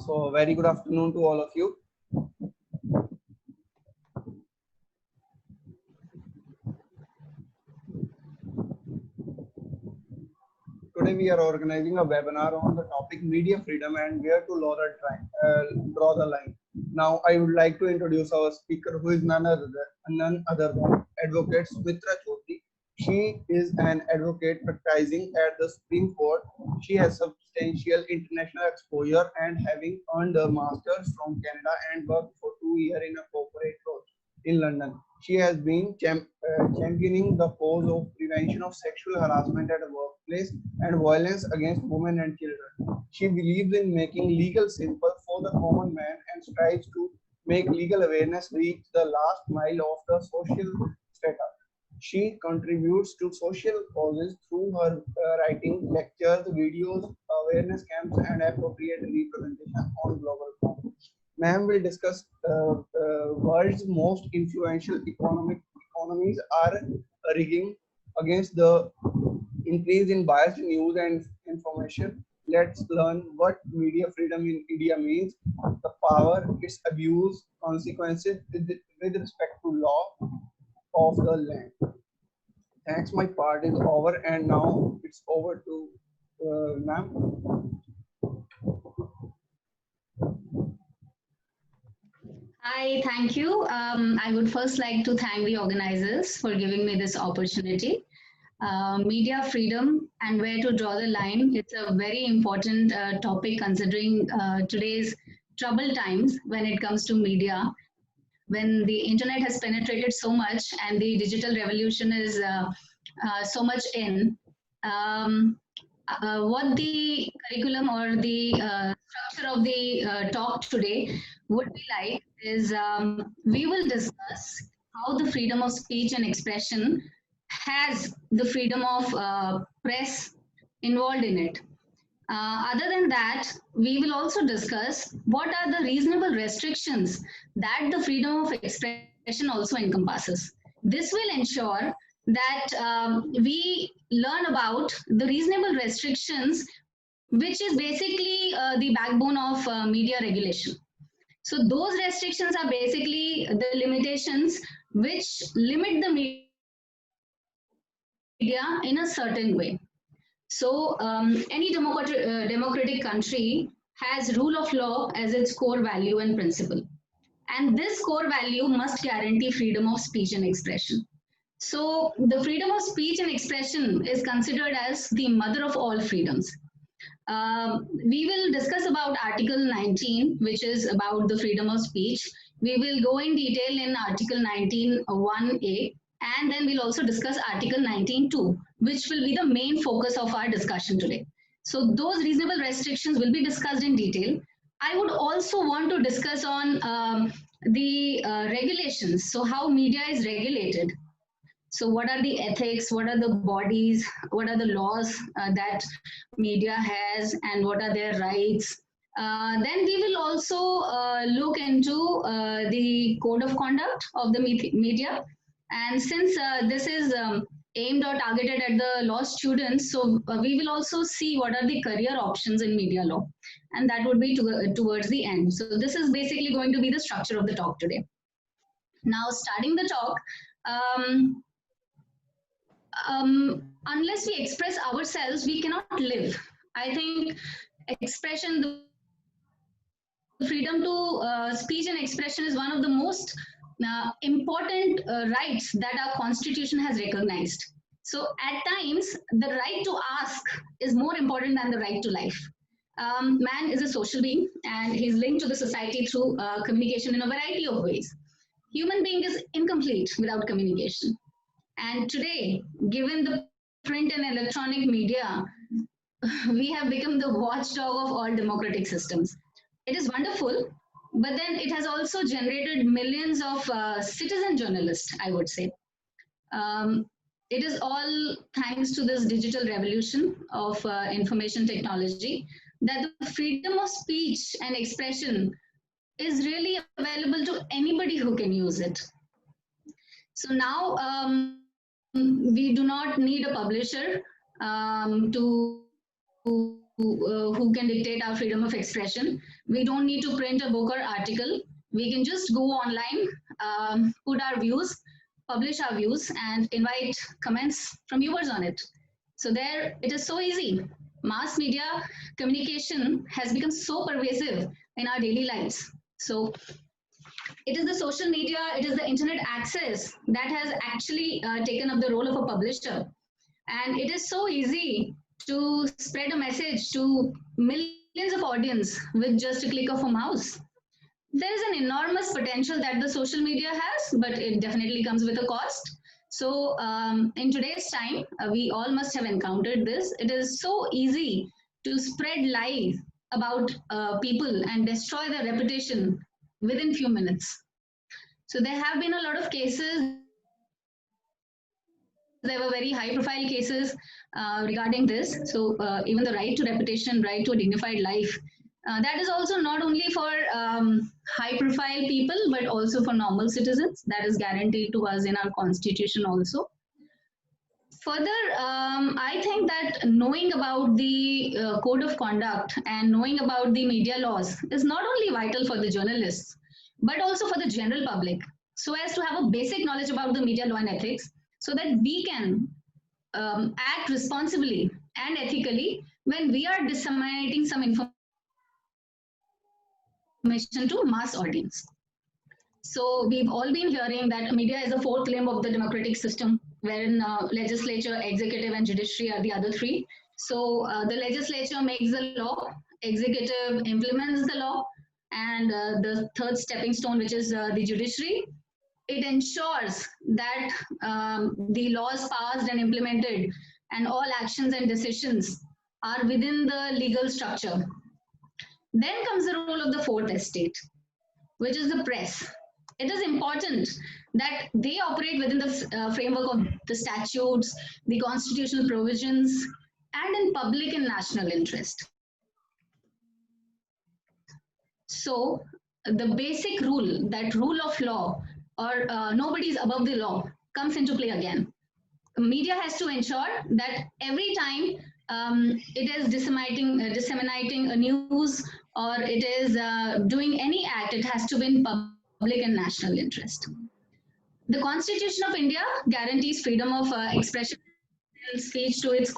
So very good afternoon to all of you. Today we are organizing a webinar on the topic media freedom and where to draw the line. Now I would like to introduce our speaker, who is none other than Advocate Smitra Chaudhary. She is an advocate practicing at the Supreme Court. She has substantial international exposure and having earned a master's from Canada and worked for 2 years in a corporate role in London. She has been championing the cause of prevention of sexual harassment at the workplace and violence against women and children. She believes in making legal simple for the common man and strives to make legal awareness reach the last mile of the social strata. She contributes to social causes through her writing, lectures, videos, awareness camps, and appropriate representation on global forum. Ma'am will discuss world's most influential economies are rigging against the increase in biased news and information. Let's learn what media freedom in India means, the power, its abuse, consequences with respect to law of the land. Thanks, my part is over, and now it's over to ma'am. Hi, thank you. I would first like to thank the organizers for giving me this opportunity. Media freedom and where to draw the line. It's a very important topic considering today's troubled times when it comes to media. When the internet has penetrated so much and the digital revolution is so much in, what the curriculum or the structure of the talk today would be like is we will discuss how the freedom of speech and expression has the freedom of press involved in it. Other than that, we will also discuss what are the reasonable restrictions that the freedom of expression also encompasses. This will ensure that we learn about the reasonable restrictions, which is basically the backbone of media regulation. So those restrictions are basically the limitations which limit the media in a certain way. So any democratic country has rule of law as its core value and principle. And this core value must guarantee freedom of speech and expression. So the freedom of speech and expression is considered as the mother of all freedoms. We will discuss about Article 19, which is about the freedom of speech. We will go in detail in Article 19(1)(a), and then we'll also discuss Article 19(2), which will be the main focus of our discussion today. So those reasonable restrictions will be discussed in detail. I would also want to discuss on the regulations. So how media is regulated. So what are the ethics, what are the bodies, what are the laws that media has, and what are their rights. Then we will also look into the code of conduct of the media. And since this is aimed or targeted at the law students, so we will also see what are the career options in media law. And that would be towards the end. So this is basically going to be the structure of the talk today. Now, starting the talk, unless we express ourselves, we cannot live. I think expression, the freedom to speech and expression is one of the most important rights that our constitution has recognized. So at times, the right to ask is more important than the right to life. Man is a social being and he's linked to the society through communication in a variety of ways. Human being is incomplete without communication. And today, given the print and electronic media, we have become the watchdog of all democratic systems. It is wonderful, but then it has also generated millions of citizen journalists, I would say. It is all thanks to this digital revolution of information technology that the freedom of speech and expression is really available to anybody who can use it. So now we do not need a publisher to who can dictate our freedom of expression. We don't need to print a book or article. We can just go online, put our views, publish our views, and invite comments from viewers on it. So there, it is so easy. Mass media communication has become so pervasive in our daily lives. So it is the social media, it is the internet access that has actually taken up the role of a publisher. And it is so easy to spread a message to millions of audience with just a click of a mouse. There is an enormous potential that the social media has, but it definitely comes with a cost. So in today's time, we all must have encountered this. It is so easy to spread lies about people and destroy their reputation within few minutes. So there have been a lot of cases. There were very high profile cases regarding this. So even the right to reputation, right to a dignified life, that is also not only for high profile people, but also for normal citizens. That is guaranteed to us in our constitution also. Further, I think that knowing about the code of conduct and knowing about the media laws is not only vital for the journalists, but also for the general public, so as to have a basic knowledge about the media law and ethics, so that we can act responsibly and ethically when we are disseminating some information to mass audience. So we've all been hearing that media is the fourth limb of the democratic system, wherein legislature, executive, and judiciary are the other three. So the legislature makes the law, executive implements the law, and the third stepping stone, which is the judiciary, it ensures that the laws passed and implemented and all actions and decisions are within the legal structure. Then comes the role of the fourth estate, which is the press. It is important that they operate within the framework of the statutes, the constitutional provisions, and in public and national interest. So the basic rule, that rule of law, or nobody is above the law, comes into play again. Media has to ensure that every time it is disseminating a news, or it is doing any act, it has to be in public and national interest. The Constitution of India guarantees freedom of expression and speech to its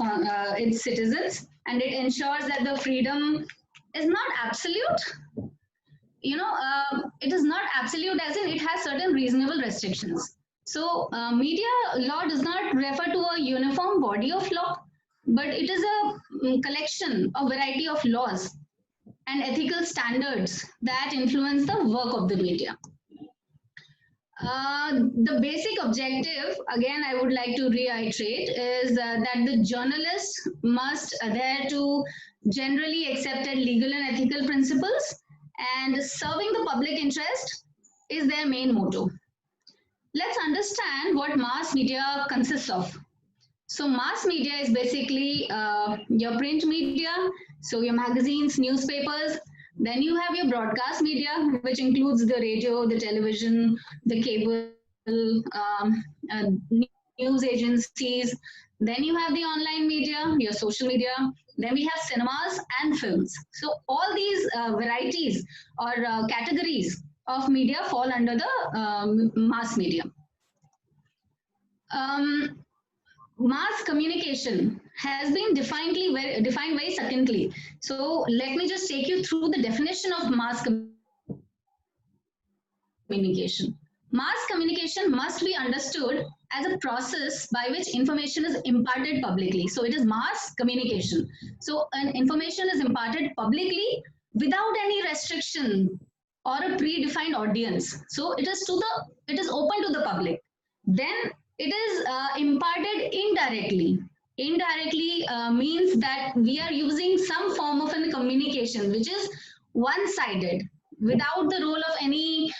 citizens, and it ensures that the freedom is not absolute. It is not absolute as in it has certain reasonable restrictions. So media law does not refer to a uniform body of law, but it is a collection of variety of laws and ethical standards that influence the work of the media. The basic objective, again, I would like to reiterate, is that the journalist must adhere to generally accepted legal and ethical principles, and serving the public interest is their main motto. Let's understand what mass media consists of. So mass media is basically your print media, so your magazines, newspapers. Then you have your broadcast media, which includes the radio, the television, the cable, news agencies. Then you have the online media, your social media. Then we have cinemas and films. So all these varieties or categories of media fall under the mass media. Mass communication has been defined very succinctly. So let me just take you through the definition of mass communication. Mass communication must be understood as a process by which information is imparted publicly. So it is mass communication. So an information is imparted publicly without any restriction or a predefined audience. So it is open to the public. Then it is imparted indirectly. Indirectly means that we are using some form of a communication which is one-sided, without the role of any,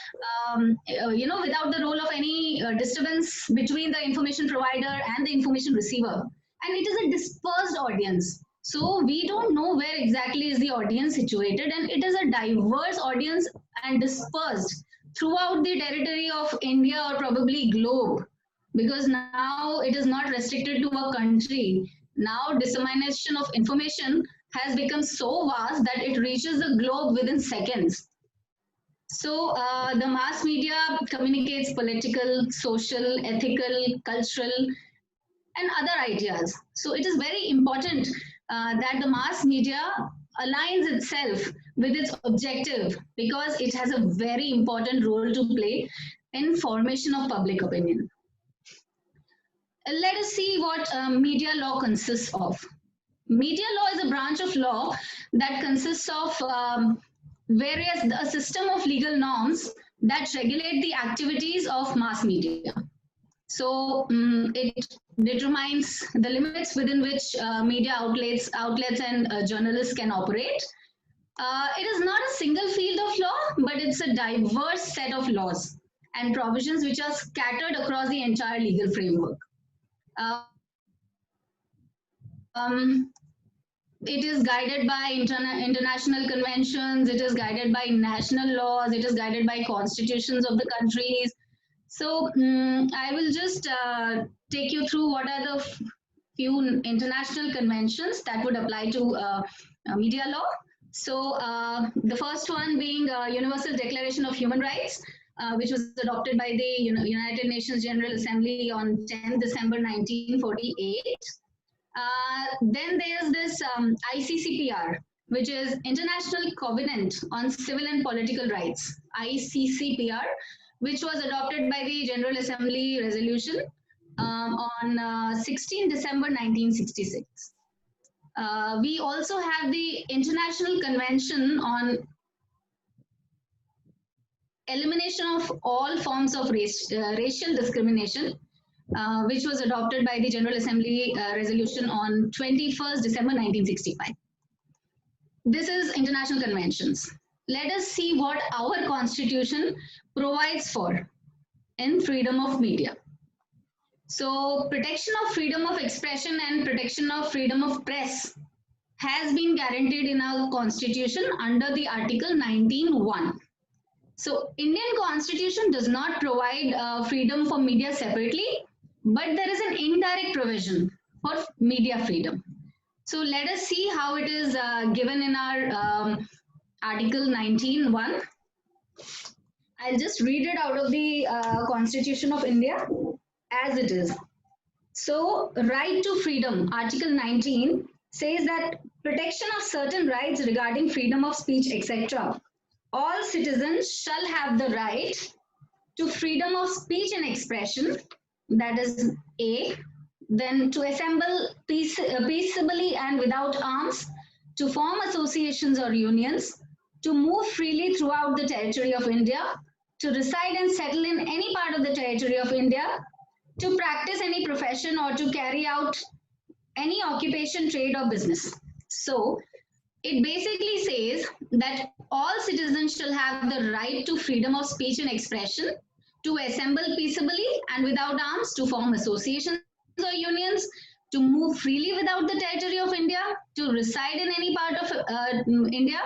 without the role of any disturbance between the information provider and the information receiver. And it is a dispersed audience. So we don't know where exactly is the audience situated, and it is a diverse audience and dispersed throughout the territory of India or probably globe. Because now it is not restricted to a country. Now dissemination of information has become so vast that it reaches the globe within seconds. So the mass media communicates political, social, ethical, cultural, and other ideas. So it is very important that the mass media aligns itself with its objective, because it has a very important role to play in formation of public opinion. Let us see what media law consists of. Media law is a branch of law that consists of a system of legal norms that regulate the activities of mass media. So it determines the limits within which media outlets and journalists can operate. It is not a single field of law, but it's a diverse set of laws and provisions which are scattered across the entire legal framework. It is guided by international conventions, it is guided by national laws, it is guided by constitutions of the countries. So I will just take you through what are the few international conventions that would apply to media law. So the first one being Universal Declaration of Human Rights, which was adopted by the United Nations General Assembly on 10 December 1948. Then there's this ICCPR, which is International Covenant on Civil and Political Rights, ICCPR, which was adopted by the General Assembly resolution on 16 December 1966. We also have the International Convention on Elimination of All Forms of Racial Discrimination, which was adopted by the General Assembly resolution on 21st December 1965. This is international conventions. Let us see what our constitution provides for in freedom of media. So protection of freedom of expression and protection of freedom of press has been guaranteed in our constitution under the Article 19(1). So Indian constitution does not provide freedom for media separately, but there is an indirect provision for media freedom. So let us see how it is given in our Article 19(1). I'll just read it out of the Constitution of India as it is. So right to freedom, Article 19 says that protection of certain rights regarding freedom of speech, etc. All citizens shall have the right to freedom of speech and expression, that is A. Then to assemble peaceably and without arms, to form associations or unions, to move freely throughout the territory of India, to reside and settle in any part of the territory of India, to practice any profession or to carry out any occupation, trade or business. So it basically says that all citizens shall have the right to freedom of speech and expression, to assemble peaceably and without arms, to form associations or unions, to move freely without the territory of India, to reside in any part of India,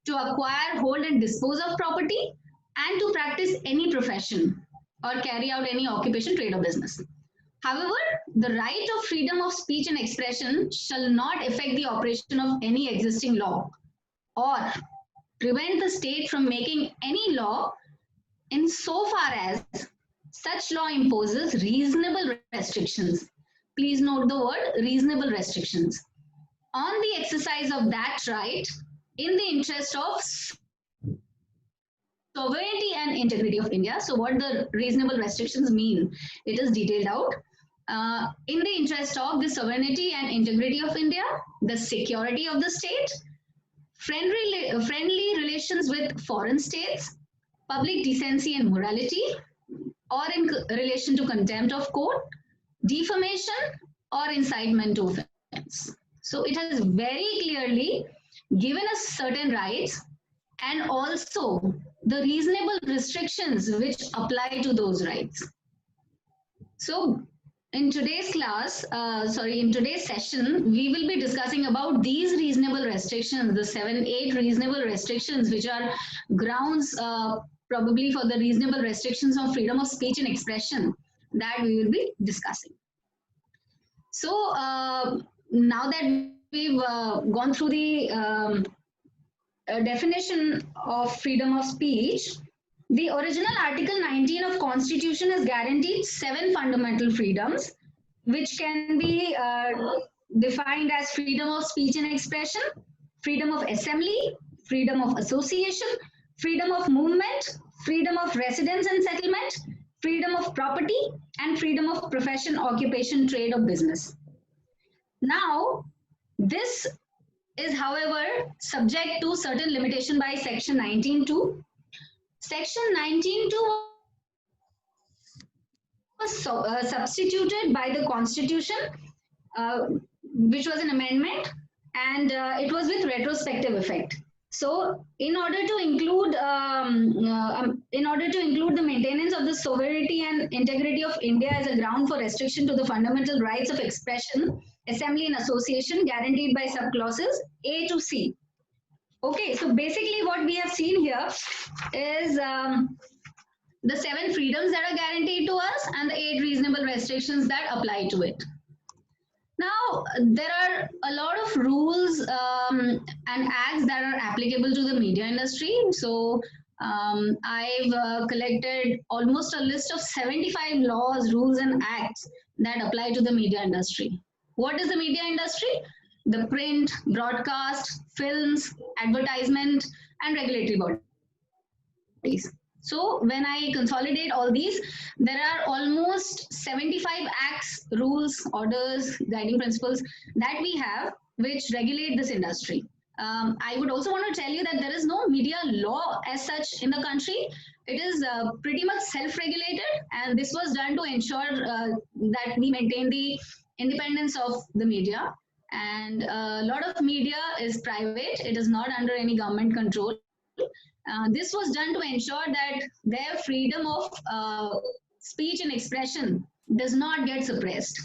to acquire, hold and dispose of property, and to practice any profession or carry out any occupation, trade or business. However, the right of freedom of speech and expression shall not affect the operation of any existing law or prevent the state from making any law in so far as such law imposes reasonable restrictions. Please note the word reasonable restrictions on the exercise of that right in the interest of sovereignty and integrity of India. So what the reasonable restrictions mean, it is detailed out. In the interest of the sovereignty and integrity of India, the security of the state, friendly relations with foreign states, public decency and morality, or in relation to contempt of court, defamation, or incitement to offense. So it has very clearly given us certain rights and also the reasonable restrictions which apply to those rights. So in today's class, in today's session, we will be discussing about these reasonable restrictions, the 7-8 reasonable restrictions, which are grounds probably for the reasonable restrictions on freedom of speech and expression that we will be discussing. So now that we've gone through the definition of freedom of speech, the original Article 19 of Constitution has guaranteed 7 fundamental freedoms, which can be defined as freedom of speech and expression, freedom of assembly, freedom of association, freedom of movement, freedom of residence and settlement, freedom of property, and freedom of profession, occupation, trade, or business. Now, this is, however, subject to certain limitation by Section 19.2. Section 19.2 was substituted by the Constitution, which was an amendment, and it was with retrospective effect. So, in order to include the maintenance of the sovereignty and integrity of India as a ground for restriction to the fundamental rights of expression, assembly, and association guaranteed by subclauses A to C. Okay, so basically what we have seen here is the 7 freedoms that are guaranteed to us and the 8 reasonable restrictions that apply to it. Now, there are a lot of rules and acts that are applicable to the media industry. So, I've collected almost a list of 75 laws, rules, and acts that apply to the media industry. What is the media industry? The print, broadcast, films, advertisement, and regulatory bodies. So when I consolidate all these, there are almost 75 acts, rules, orders, guiding principles that we have which regulate this industry. I would also want to tell you that there is no media law as such in the country. It is pretty much self-regulated, and this was done to ensure that we maintain the independence of the media. And a lot of media is private. It is not under any government control. This was done to ensure that their freedom of speech and expression does not get suppressed.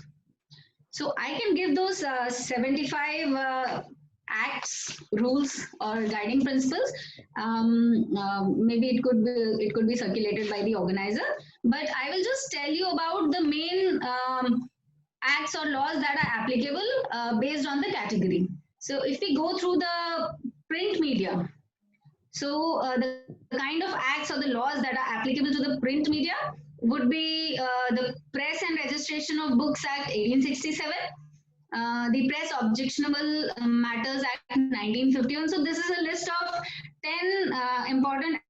So I can give those 75 acts, rules, or guiding principles. Maybe it could be circulated by the organizer, but I will just tell you about the main acts or laws that are applicable based on the category. So if we go through the print media, so the kind of acts or the laws that are applicable to the print media would be the Press and Registration of Books Act 1867, the Press Objectionable Matters Act 1951. So this is a list of 10 important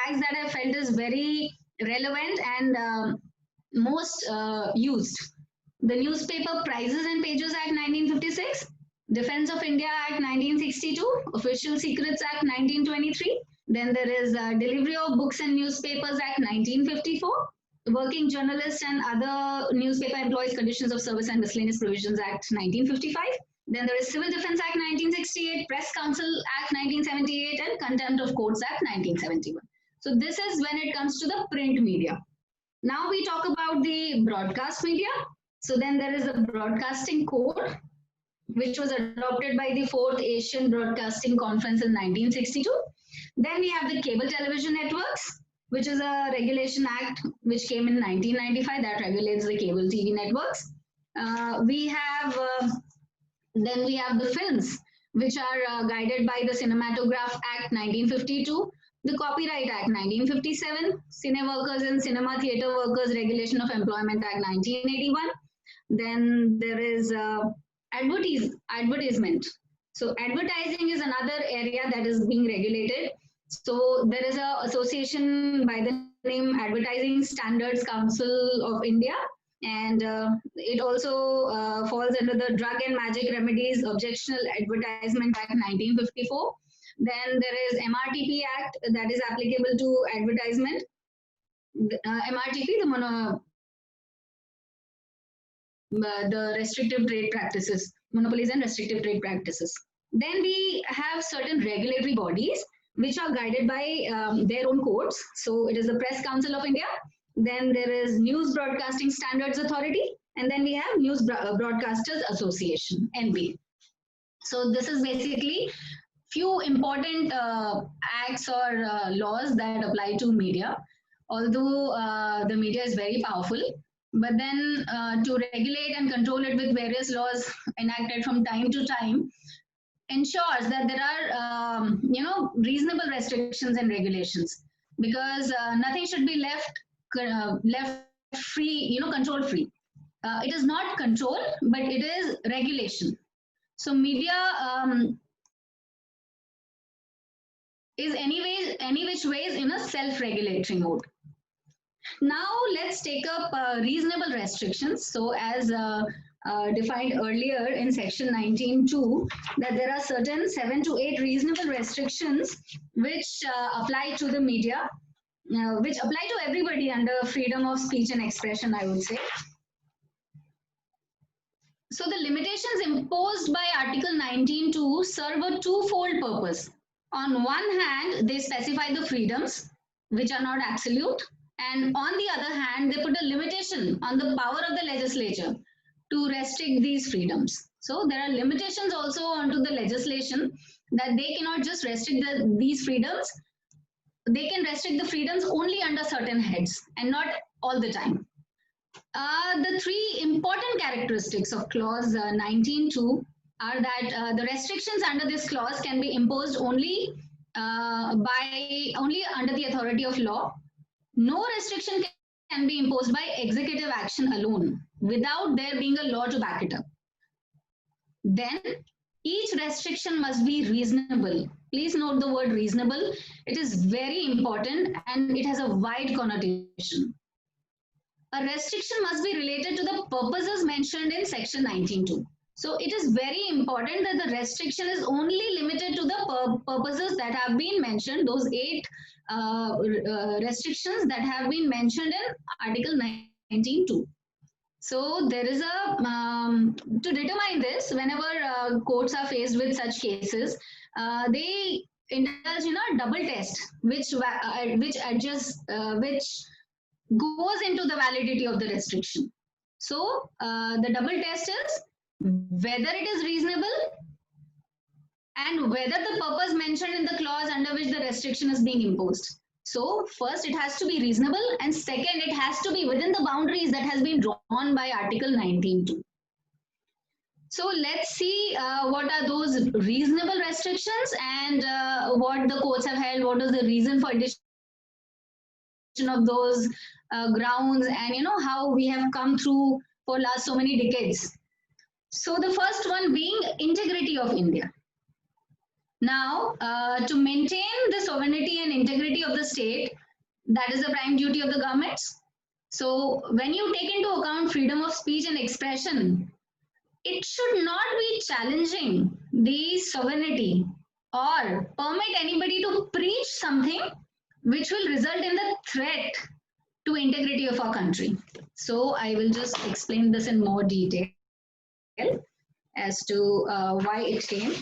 acts that I felt is very relevant and most used. The Newspaper Prices and Pages Act 1956, Defense of India Act 1962, Official Secrets Act 1923. Then there is Delivery of Books and Newspapers Act 1954, Working Journalists and Other Newspaper Employees Conditions of Service and Miscellaneous Provisions Act 1955. Then there is Civil Defense Act 1968, Press Council Act 1978, and Contempt of Courts Act 1971. So this is when it comes to the print media. Now we talk about the broadcast media. So then there is the Broadcasting Code, which was adopted by the 4th Asian Broadcasting Conference in 1962. Then we have the Cable Television Networks, which is a regulation act which came in 1995 that regulates the cable TV networks. Then we have the films, which are guided by the Cinematograph Act 1952, the Copyright Act 1957, Cine Workers and Cinema Theatre Workers Regulation of Employment Act 1981. Then there is advertisement. So advertising is another area that is being regulated. So there is an association by the name Advertising Standards Council of India, and it also falls under the Drug and Magic Remedies Objectionable Advertisement Act 1954. Then there is MRTP Act that is applicable to advertisement. MRTP, the restrictive trade practices, monopolies and restrictive trade practices. Then we have certain regulatory bodies which are guided by their own codes. So it is the Press Council of India. Then there is News Broadcasting Standards Authority. And then we have News Broadcasters Association, NB. So this is basically few important acts or laws that apply to media. Although the media is very powerful, but then to regulate and control it with various laws enacted from time to time ensures that there are reasonable restrictions and regulations, because nothing should be left free, control free. It is not control, but it is regulation. So media is any which ways in a self-regulatory mode. Now let's take up reasonable restrictions. So as defined earlier in section 19.2, that there are certain 7 to 8 reasonable restrictions which apply to the media, which apply to everybody under freedom of speech and expression, I would say. So the limitations imposed by Article 19.2 serve a twofold purpose. On one hand, they specify the freedoms, which are not absolute, and on the other hand, they put a limitation on the power of the legislature to restrict these freedoms. So there are limitations also onto the legislation, that they cannot just restrict these freedoms. They can restrict the freedoms only under certain heads and not all the time. The three important characteristics of clause 19.2 are that the restrictions under this clause can be imposed only under the authority of law. No restriction can be imposed by executive action alone without there being a law to back it up. Then each restriction must be reasonable. Please note the word reasonable. It is very important and it has a wide connotation. A restriction must be related to the purposes mentioned in section 19.2. So it is very important that the restriction is only limited to the purposes that have been mentioned, those 8 restrictions that have been mentioned in Article 19.2. So there is a, to determine this, whenever courts are faced with such cases, they indulge in a double test, which goes into the validity of the restriction. So the double test is whether it is reasonable and whether the purpose mentioned in the clause under which the restriction is being imposed. So first it has to be reasonable, and second it has to be within the boundaries that has been drawn by Article 19.2. So let's see what are those reasonable restrictions and what the courts have held, what is the reason for addition of those grounds, and how we have come through for last so many decades. So the first one being integrity of India. Now, to maintain the sovereignty and integrity of the state, that is the prime duty of the governments. So when you take into account freedom of speech and expression, it should not be challenging the sovereignty or permit anybody to preach something which will result in the threat to integrity of our country. So I will just explain this in more detail as to why it came.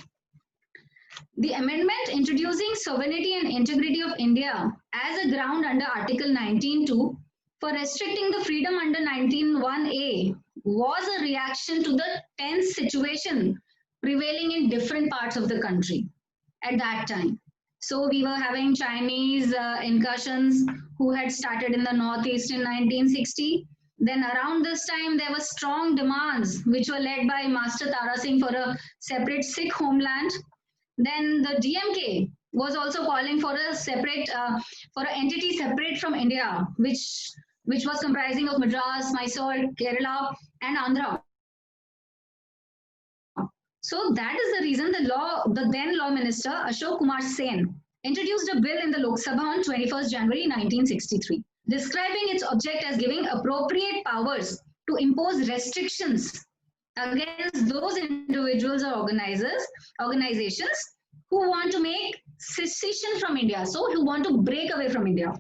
The amendment introducing sovereignty and integrity of India as a ground under Article 19.2 for restricting the freedom under 19.1a was a reaction to the tense situation prevailing in different parts of the country at that time. So we were having Chinese incursions who had started in the Northeast in 1960. Then around this time, there were strong demands which were led by Master Tara Singh for a separate Sikh homeland. Then the DMK was also calling for a separate, for an entity separate from India, which was comprising of Madras, Mysore, Kerala, and Andhra. So that is the reason the then Law Minister Ashok Kumar Sen introduced a bill in the Lok Sabha on 21st January 1963, describing its object as giving appropriate powers to impose restrictions against those individuals or organizations who want to make secession from India, so who want to break away from India,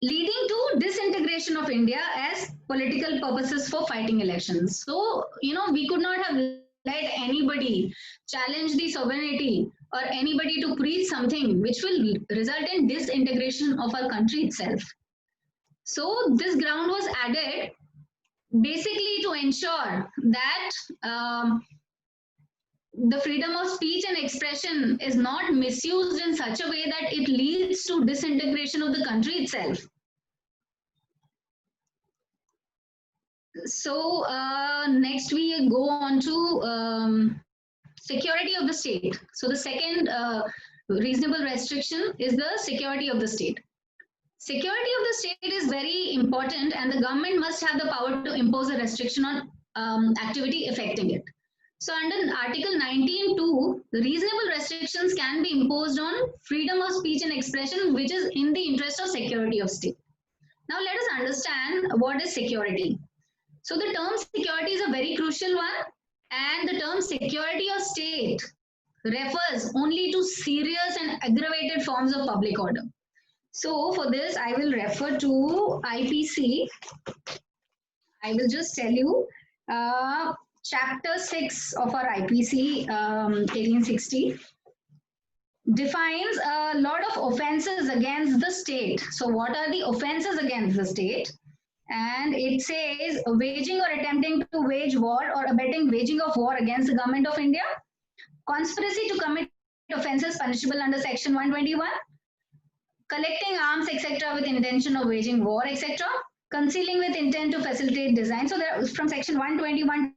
leading to disintegration of India as political purposes for fighting elections. So, we could not have let anybody challenge the sovereignty or anybody to preach something which will result in disintegration of our country itself. So this ground was added basically to ensure that the freedom of speech and expression is not misused in such a way that it leads to disintegration of the country itself. So next we go on to security of the state. So the second reasonable restriction is the security of the state. Security of the state is very important, and the government must have the power to impose a restriction on activity affecting it. So under Article 19(2), reasonable restrictions can be imposed on freedom of speech and expression, which is in the interest of security of state. Now let us understand what is security. So the term security is a very crucial one, and the term security of state refers only to serious and aggravated forms of public order. So for this, I will refer to IPC. I will just tell you Chapter 6 of our IPC 1860 defines a lot of offenses against the state. So what are the offenses against the state? And it says waging or attempting to wage war or abetting waging of war against the government of India, conspiracy to commit offenses punishable under section 121, collecting arms, etc., with intention of waging war, etc., concealing with intent to facilitate design. So there, from section 121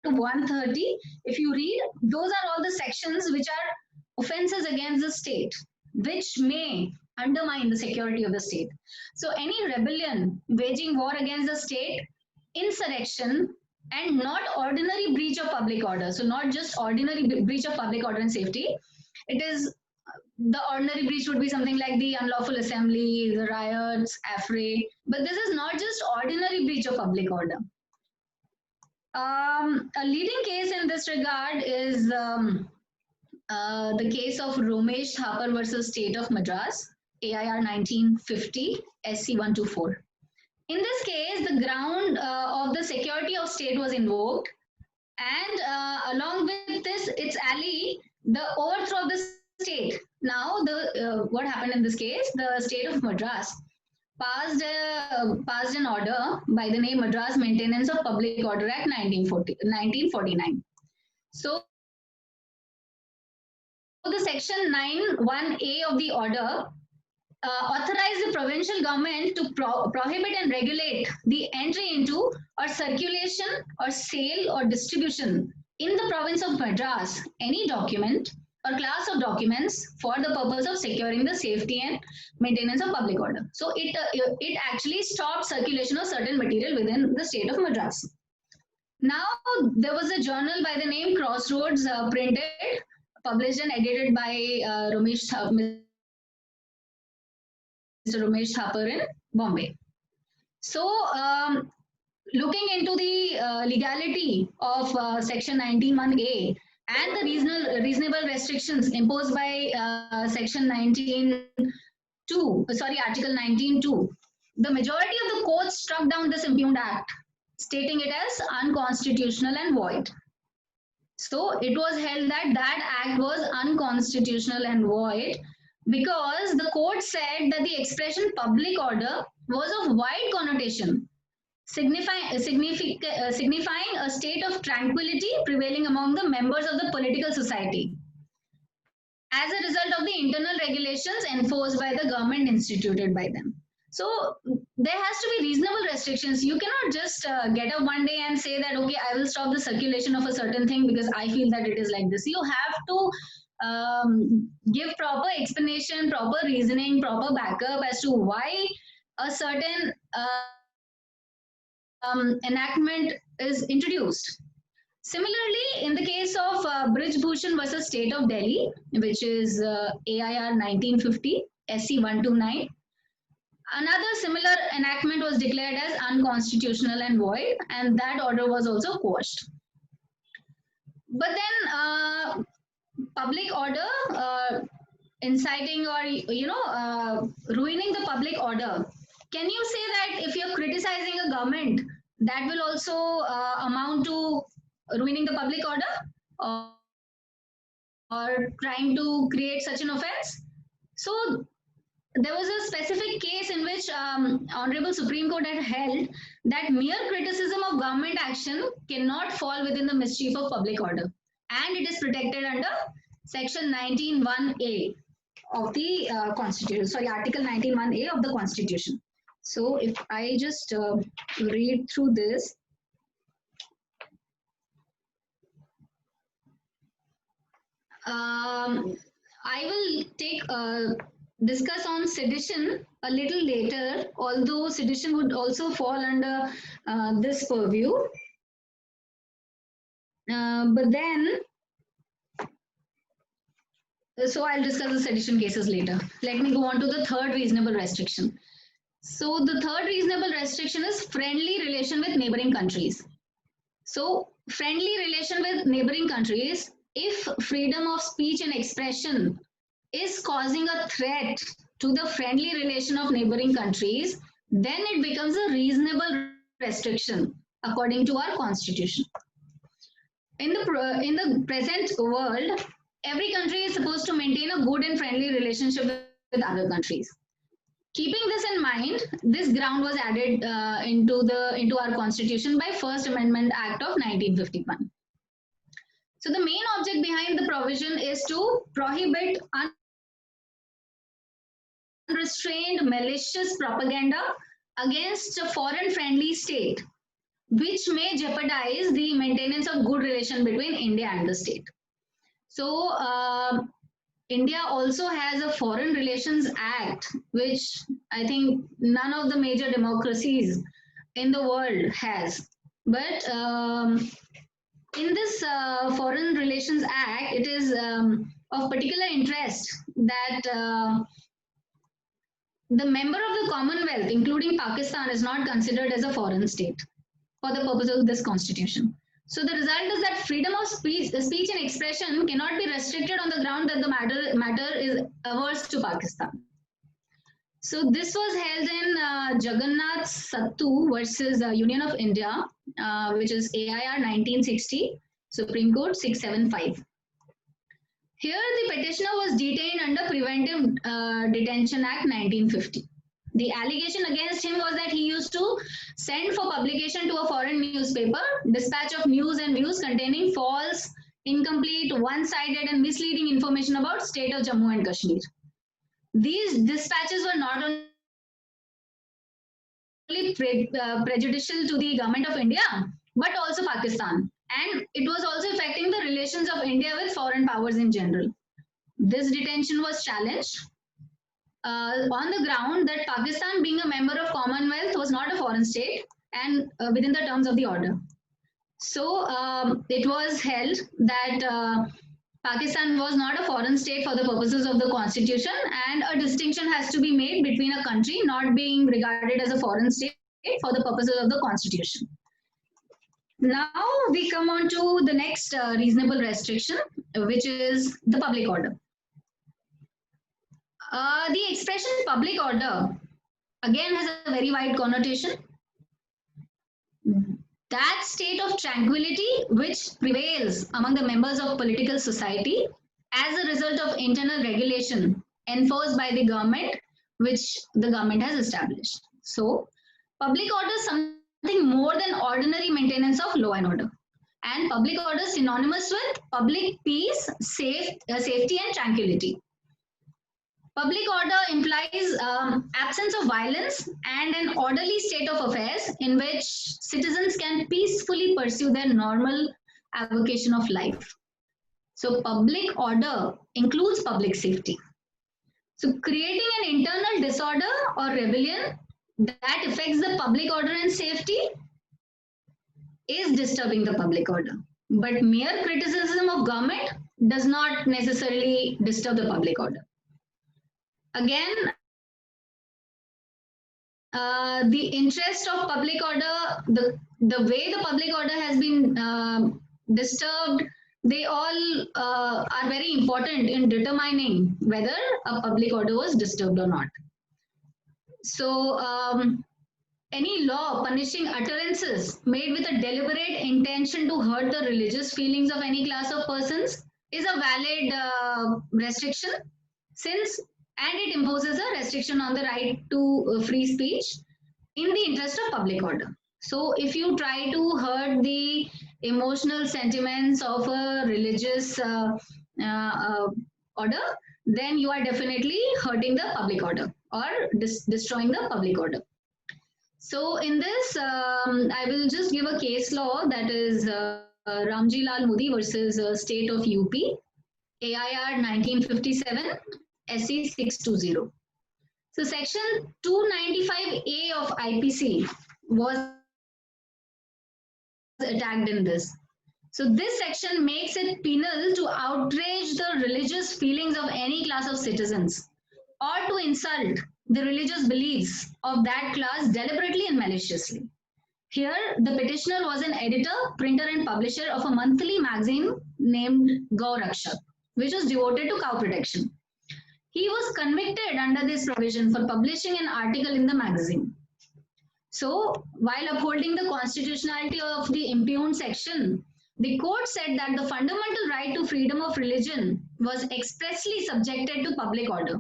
to 130, if you read, those are all the sections which are offenses against the state, which may undermine the security of the state. So any rebellion, waging war against the state, insurrection, and not ordinary breach of public order. So not just ordinary breach of public order and safety. It is the ordinary breach would be something like the unlawful assembly, the riots, affray. But this is not just ordinary breach of public order. A leading case in this regard is the case of Romesh Thapar versus State of Madras, AIR 1950, SC 124. In this case, the ground of the security of state was invoked, and along with this, its ally, the overthrow of the state. Now, what happened in this case? The state of Madras passed an order by the name Madras Maintenance of Public Order Act 1949. So the section 9(1)(a) of the order authorized the provincial government to prohibit and regulate the entry into or circulation or sale or distribution in the province of Madras any document or class of documents for the purpose of securing the safety and maintenance of public order. So it actually stopped circulation of certain material within the state of Madras. Now there was a journal by the name Crossroads printed, published and edited by Mr. Romesh Thapar in Bombay. So looking into the legality of section 19(1)(a) and the reasonable restrictions imposed by section Article 19(2), the majority of the courts struck down this impugned act, stating it as unconstitutional and void. So it was held that that act was unconstitutional and void because the court said that the expression public order was of wide connotation, signifying a state of tranquility prevailing among the members of the political society as a result of the internal regulations enforced by the government instituted by them. So there has to be reasonable restrictions. You cannot just get up one day and say that, okay, I will stop the circulation of a certain thing because I feel that it is like this. You have to give proper explanation, proper reasoning, proper backup as to why a certain enactment is introduced. Similarly, in the case of Brij Bhushan versus State of Delhi, which is AIR 1950, SC 129, another similar enactment was declared as unconstitutional and void, and that order was also quashed. But then public order, inciting or ruining the public order. Can you say that if you're criticizing a government, that will also amount to ruining the public order or trying to create such an offense? So there was a specific case in which Honorable Supreme Court had held that mere criticism of government action cannot fall within the mischief of public order, and it is protected under section 19(1)(a) of the Constitution. Sorry, Article 19(1)(a) of the Constitution. So if I just read through this, I will take discuss on sedition a little later, although sedition would also fall under this purview. But then, so I'll discuss the sedition cases later. Let me go on to the third reasonable restriction. So the third reasonable restriction is friendly relation with neighboring countries. So friendly relation with neighboring countries, if freedom of speech and expression is causing a threat to the friendly relation of neighboring countries, then it becomes a reasonable restriction according to our constitution. In the present world, every country is supposed to maintain a good and friendly relationship with other countries. Keeping this in mind, this ground was added into our constitution by First Amendment Act of 1951. So the main object behind the provision is to prohibit unrestrained malicious propaganda against a foreign friendly state, which may jeopardize the maintenance of good relation between India and the state. So India also has a Foreign Relations Act, which I think none of the major democracies in the world has. But in this Foreign Relations Act, it is of particular interest that the member of the Commonwealth, including Pakistan, is not considered as a foreign state for the purpose of this constitution. So the result is that freedom of speech and expression cannot be restricted on the ground that the matter is averse to Pakistan. So this was held in Jagannath Sattu versus Union of India, which is AIR 1960, Supreme Court 675. Here the petitioner was detained under Preventive Detention Act 1950. The allegation against him was that he used to send for publication to a foreign newspaper dispatch of news and views containing false, incomplete, one-sided and misleading information about state of Jammu and Kashmir. These dispatches were not only prejudicial to the government of India, but also Pakistan. And it was also affecting the relations of India with foreign powers in general. This detention was challenged on the ground that Pakistan, being a member of Commonwealth, was not a foreign state and within the terms of the order. So it was held that Pakistan was not a foreign state for the purposes of the constitution, and a distinction has to be made between a country not being regarded as a foreign state for the purposes of the constitution. Now we come on to the next reasonable restriction, which is the public order. The expression public order again has a very wide connotation. That state of tranquility which prevails among the members of political society as a result of internal regulation enforced by the government, which the government has established. So, public order is something more than ordinary maintenance of law and order. And public order is synonymous with public peace, safety and tranquility. Public order implies absence of violence and an orderly state of affairs in which citizens can peacefully pursue their normal avocation of life. So public order includes public safety. So creating an internal disorder or rebellion that affects the public order and safety is disturbing the public order. But mere criticism of government does not necessarily disturb the public order. Again, the interest of public order, the way the public order has been disturbed, they all are very important in determining whether a public order was disturbed or not. So, any law punishing utterances made with a deliberate intention to hurt the religious feelings of any class of persons is a valid restriction, and it imposes a restriction on the right to free speech in the interest of public order. So if you try to hurt the emotional sentiments of a religious order, then you are definitely hurting the public order or destroying the public order. So in this, I will just give a case law, that is Ramji Lal Modi versus State of UP, AIR 1957, SC 620. So section 295A of IPC was attacked in this. So this section makes it penal to outrage the religious feelings of any class of citizens, or to insult the religious beliefs of that class deliberately and maliciously. Here, the petitioner was an editor, printer, and publisher of a monthly magazine named Gau Rakshak, which was devoted to cow protection. He was convicted under this provision for publishing an article in the magazine. So, while upholding the constitutionality of the impugned section, the court said that the fundamental right to freedom of religion was expressly subjected to public order.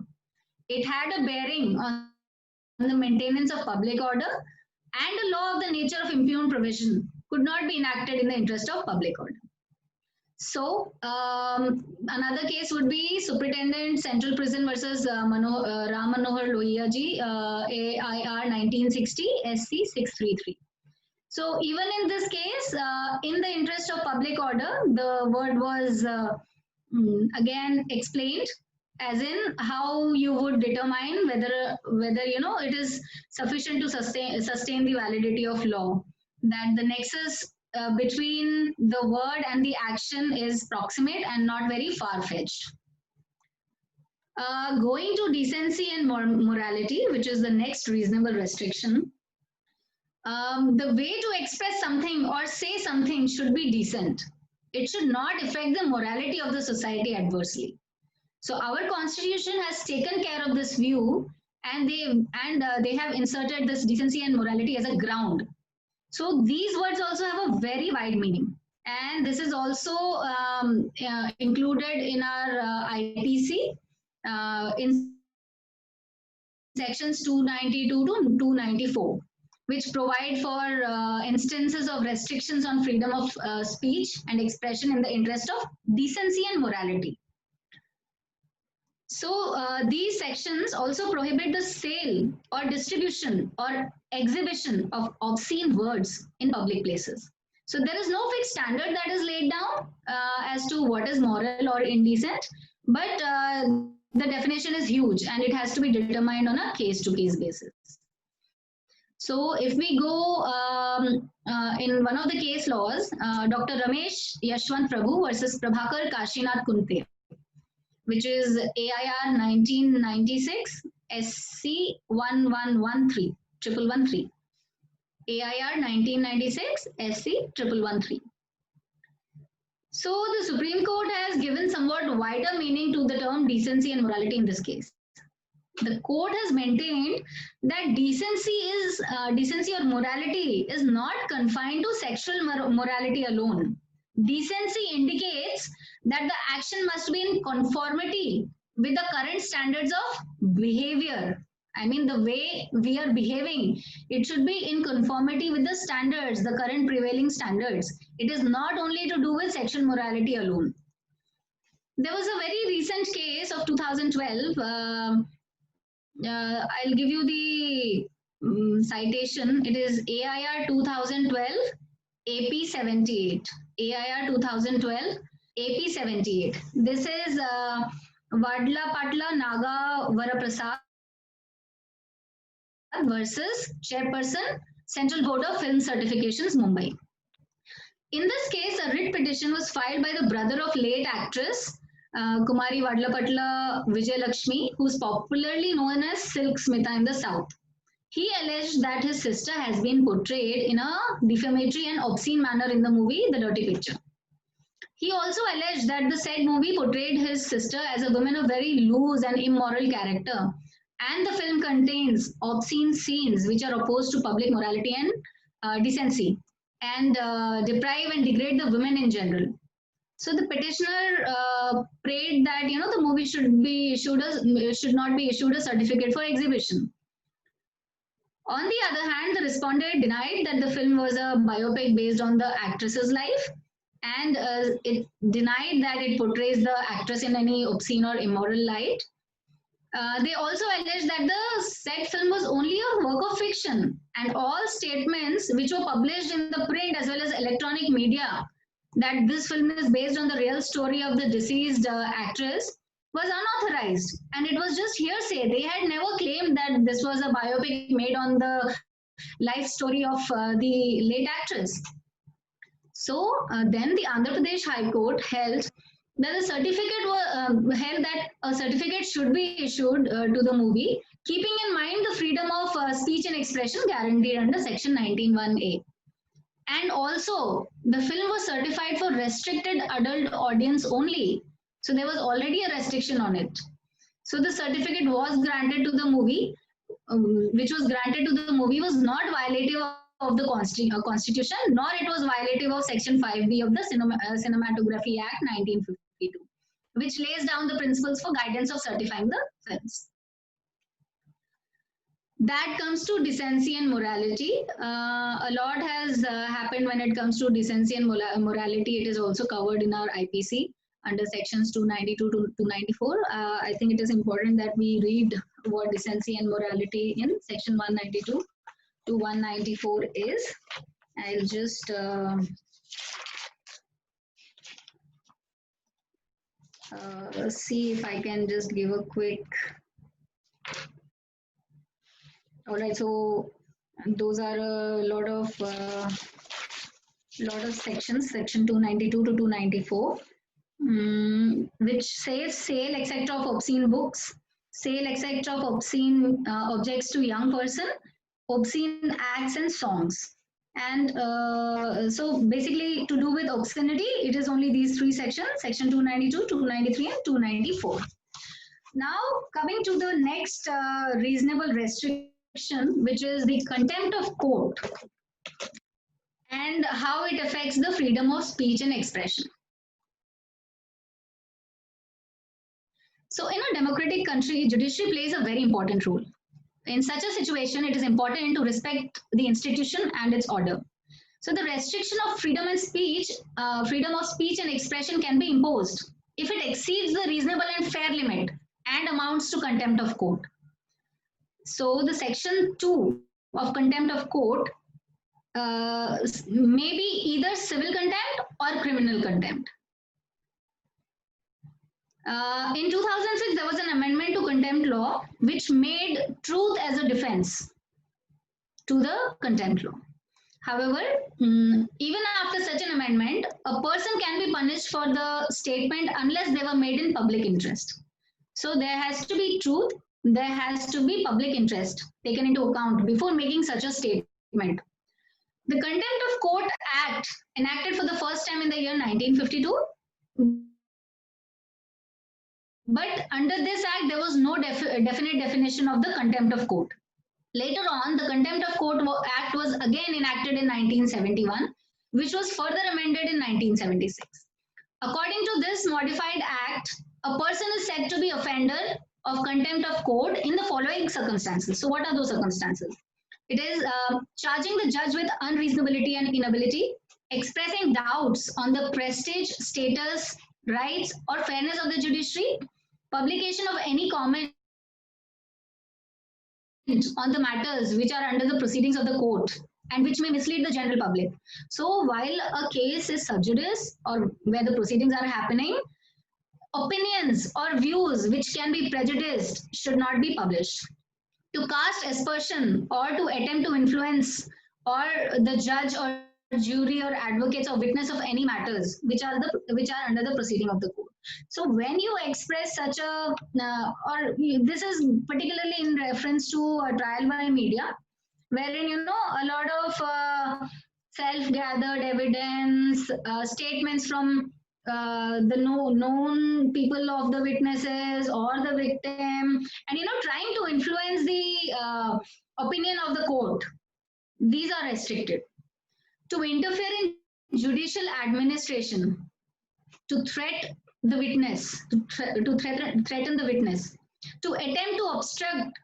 It had a bearing on the maintenance of public order, and a law of the nature of impugned provision could not be enacted in the interest of public order. So, another case would be Superintendent Central Prison versus Ram Manohar Lohia ji, AIR 1960, SC 633. So, even in this case, in the interest of public order, the word was again explained, as in how you would determine whether it is sufficient to sustain the validity of law, that the nexus between the word and the action is proximate and not very far-fetched. Going to decency and morality, which is the next reasonable restriction. The way to express something or say something should be decent. It should not affect the morality of the society adversely. So our constitution has taken care of this view, and they have inserted this decency and morality as a ground. So these words also have a very wide meaning, and this is also included in our IPC in sections 292 to 294, which provide for instances of restrictions on freedom of speech and expression in the interest of decency and morality. So these sections also prohibit the sale or distribution or exhibition of obscene words in public places. So there is no fixed standard that is laid down as to what is moral or indecent, but the definition is huge and it has to be determined on a case-to-case basis. So if we go in one of the case laws, Dr. Ramesh Yashwant Prabhu versus Prabhakar Kashinath Kunte, which is AIR 1996 SC 1113 113. AIR 1996 SC 1113. So the Supreme Court has given somewhat wider meaning to the term decency and morality in this case. The court has maintained that decency or morality is not confined to sexual morality alone. Decency indicates that the action must be in conformity with the current standards of behavior. I mean, the way we are behaving, it should be in conformity with the standards, the current prevailing standards. It is not only to do with sexual morality alone. There was a very recent case of 2012. I'll give you the citation. It is AIR 2012 AP 78. AIR 2012 AP 78. This is Vadla Patla Naga Varaprasad versus Chairperson, Central Board of Film Certifications, Mumbai. In this case, a writ petition was filed by the brother of late actress Kumari Vadlapatla Vijayalakshmi, who is popularly known as Silk Smita in the South. He alleged that his sister has been portrayed in a defamatory and obscene manner in the movie The Dirty Picture. He also alleged that the said movie portrayed his sister as a woman of very loose and immoral character, and the film contains obscene scenes which are opposed to public morality and decency, and deprive and degrade the women in general. So the petitioner prayed that the movie should not be issued a certificate for exhibition. On the other hand, the respondent denied that the film was a biopic based on the actress's life, and it denied that it portrays the actress in any obscene or immoral light. They also alleged that the said film was only a work of fiction, and all statements which were published in the print as well as electronic media that this film is based on the real story of the deceased actress was unauthorized, and it was just hearsay. They had never claimed that this was a biopic made on the life story of the late actress. So then the Andhra Pradesh High Court held that the certificate held that a certificate should be issued to the movie, keeping in mind the freedom of speech and expression guaranteed under Section 19(1)(a). And also, the film was certified for restricted adult audience only. So there was already a restriction on it. So the certificate was granted to the movie, which was granted to the movie was not violative of the Constitution, nor it was violative of Section 5B of the Cinematography Act 1952, which lays down the principles for guidance of certifying the films. That comes to decency and morality. A lot has happened when it comes to decency and morality. It is also covered in our IPC under sections 292 to 294. I think it is important that we read what decency and morality in section 192 to 194 is. I'll just see if I can just give a quick. All right, so those are a lot of sections, section 292 to 294, which says sale, etc. of obscene books, sale, etc. of obscene objects to young person, obscene acts and songs. And so basically to do with obscenity, it is only these three sections, section 292, 293 and 294. Now coming to the next reasonable restriction, which is the contempt of court and how it affects the freedom of speech and expression. So in a democratic country, judiciary plays a very important role. In such a situation, it is important to respect the institution and its order. So the restriction of freedom of speech and expression can be imposed if it exceeds the reasonable and fair limit and amounts to contempt of court. So the section 2 of contempt of court may be either civil contempt or criminal contempt. In 2006, there was an amendment to contempt law which made truth as a defense to the contempt law. However, even after such an amendment, a person can be punished for the statement unless they were made in public interest. So there has to be truth, there has to be public interest taken into account before making such a statement. The Contempt of Court Act, enacted for the first time in the year 1952, but under this act, there was no definite definition of the contempt of court. Later on, the Contempt of Court Act was again enacted in 1971, which was further amended in 1976. According to this modified act, a person is said to be offender of contempt of court in the following circumstances. So what are those circumstances? It is charging the judge with unreasonability and inability, expressing doubts on the prestige, status, rights, or fairness of the judiciary, publication of any comment on the matters which are under the proceedings of the court and which may mislead the general public. So while a case is sub judice or where the proceedings are happening, opinions or views which can be prejudiced should not be published. To cast aspersion or to attempt to influence or the judge or jury or advocates or witness of any matters which are under the proceeding of the court. So when you express such a or this is particularly in reference to a trial by media, wherein a lot of self-gathered evidence, statements from the known people of the witnesses or the victim, and trying to influence the opinion of the court, these are restricted. To interfere in judicial administration, to threat the witness, to threaten the witness, to attempt to obstruct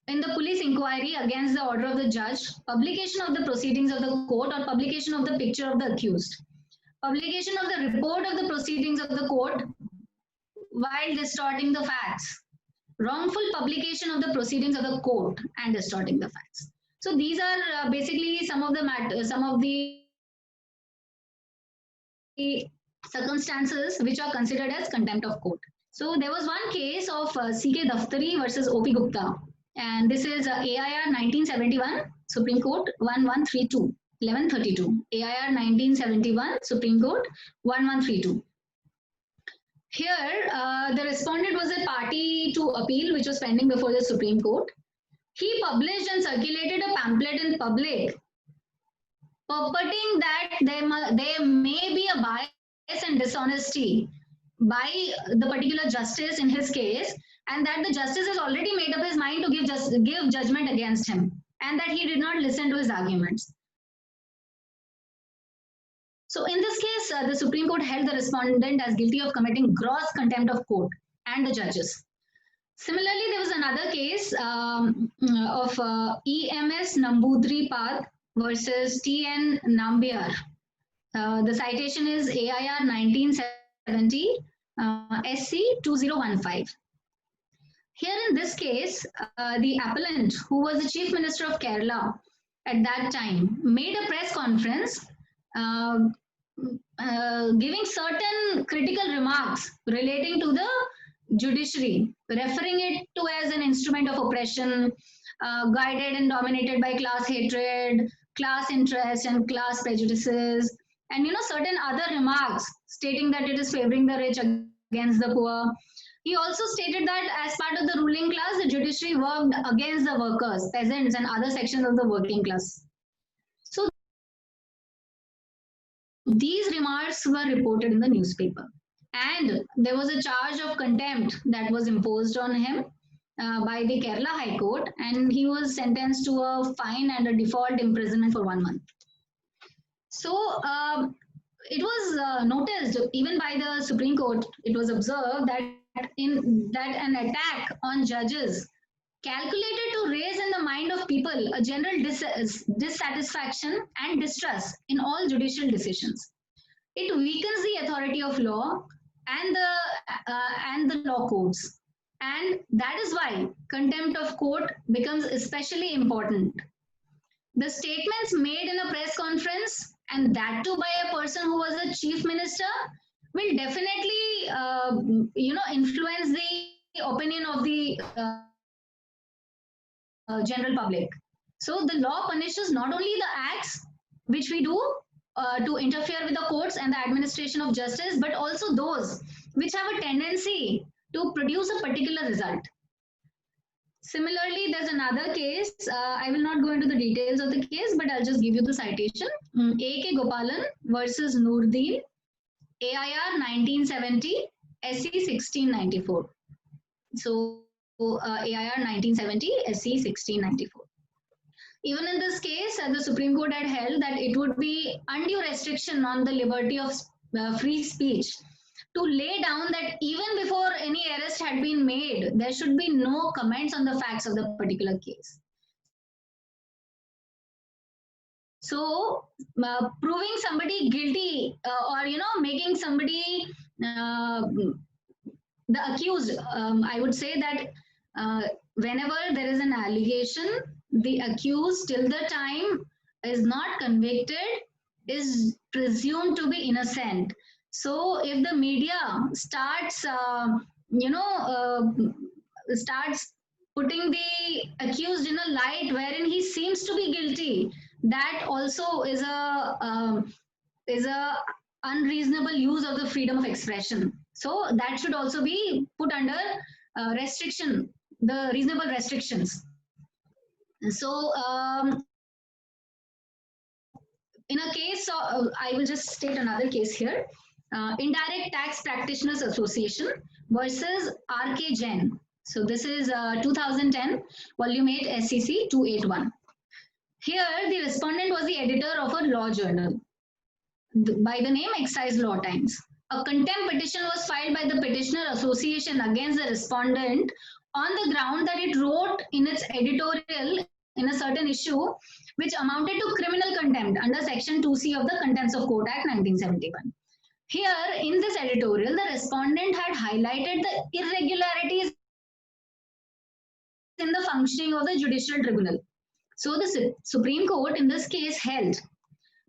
in the police inquiry against the order of the judge, publication of the proceedings of the court or publication of the picture of the accused, publication of the report of the proceedings of the court while distorting the facts, wrongful publication of the proceedings of the court and distorting the facts. So these are basically some of the circumstances which are considered as contempt of court. So there was one case of C.K. Daftari versus O.P. Gupta, and this is AIR 1971, Supreme Court 1132, 1132. AIR 1971, Supreme Court 1132. Here, the respondent was a party to appeal which was pending before the Supreme Court. He published and circulated a pamphlet in public purporting that there may be a bias and dishonesty by the particular justice in his case, and that the justice has already made up his mind to give judgment against him, and that he did not listen to his arguments. So in this case, the Supreme Court held the respondent as guilty of committing gross contempt of court and the judges. Similarly, there was another case of EMS Nambudri Path versus TN Nambiar. The citation is AIR 1970 SC 2015. Here in this case, the appellant, who was the Chief Minister of Kerala at that time, made a press conference giving certain critical remarks relating to the judiciary, referring it to as an instrument of oppression, guided and dominated by class hatred, class interest and class prejudices, and certain other remarks stating that it is favoring the rich against the poor. He also stated that as part of the ruling class, the judiciary worked against the workers, peasants, and other sections of the working class. So these remarks were reported in the newspaper, and there was a charge of contempt that was imposed on him by the Kerala High Court, and he was sentenced to a fine and a default imprisonment for 1 month. So it was noticed even by the Supreme Court. It was observed that an attack on judges calculated to raise in the mind of people a general dissatisfaction and distrust in all judicial decisions. It weakens the authority of law and the law codes, and that is why contempt of court becomes especially important. The statements made in a press conference, and that too by a person who was a chief minister, will definitely influence the opinion of the general public. So the law punishes not only the acts which we do to interfere with the courts and the administration of justice, but also those which have a tendency to produce a particular result. Similarly, there's another case. I will not go into the details of the case, but I'll just give you the citation. A.K. Gopalan versus Noordin, AIR 1970, SC 1694. So AIR 1970, SC 1694. Even in this case, the Supreme Court had held that it would be undue restriction on the liberty of free speech to lay down that even before any arrest had been made, there should be no comments on the facts of the particular case. So, proving somebody guilty or making somebody the accused, I would say that whenever there is an allegation, the accused till the time is not convicted is presumed to be innocent. So if the media starts starts putting the accused in a light wherein he seems to be guilty, that also is a unreasonable use of the freedom of expression. So that should also be put under restriction, the reasonable restrictions. So in a case, I will just state another case here. Indirect Tax Practitioners Association versus R.K. Jain. So this is 2010, volume 8, SCC 281. Here, the respondent was the editor of a law journal by the name Excise Law Times. A contempt petition was filed by the Petitioner Association against the respondent on the ground that it wrote in its editorial in a certain issue which amounted to criminal contempt under Section 2C of the Contempts of Court Act 1971. Here, in this editorial, the respondent had highlighted the irregularities in the functioning of the judicial tribunal. So the Supreme Court in this case held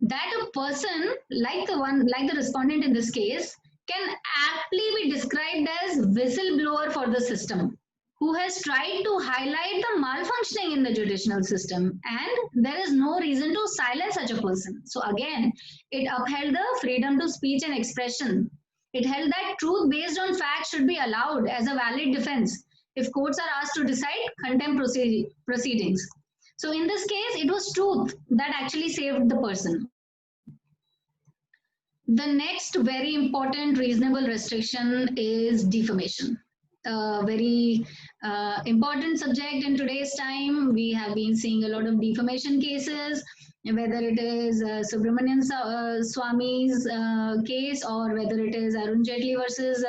that a person like the respondent in this case can aptly be described as whistleblower for the system, who has tried to highlight the malfunctioning in the judicial system, and there is no reason to silence such a person. So again, it upheld the freedom to speech and expression. It held that truth based on facts should be allowed as a valid defense if courts are asked to decide contempt proceedings. So in this case, it was truth that actually saved the person. The next very important reasonable restriction is defamation. A very important subject in today's time. We have been seeing a lot of defamation cases, whether it is Subramanian Swamy's case or whether it is Arun Jaitley versus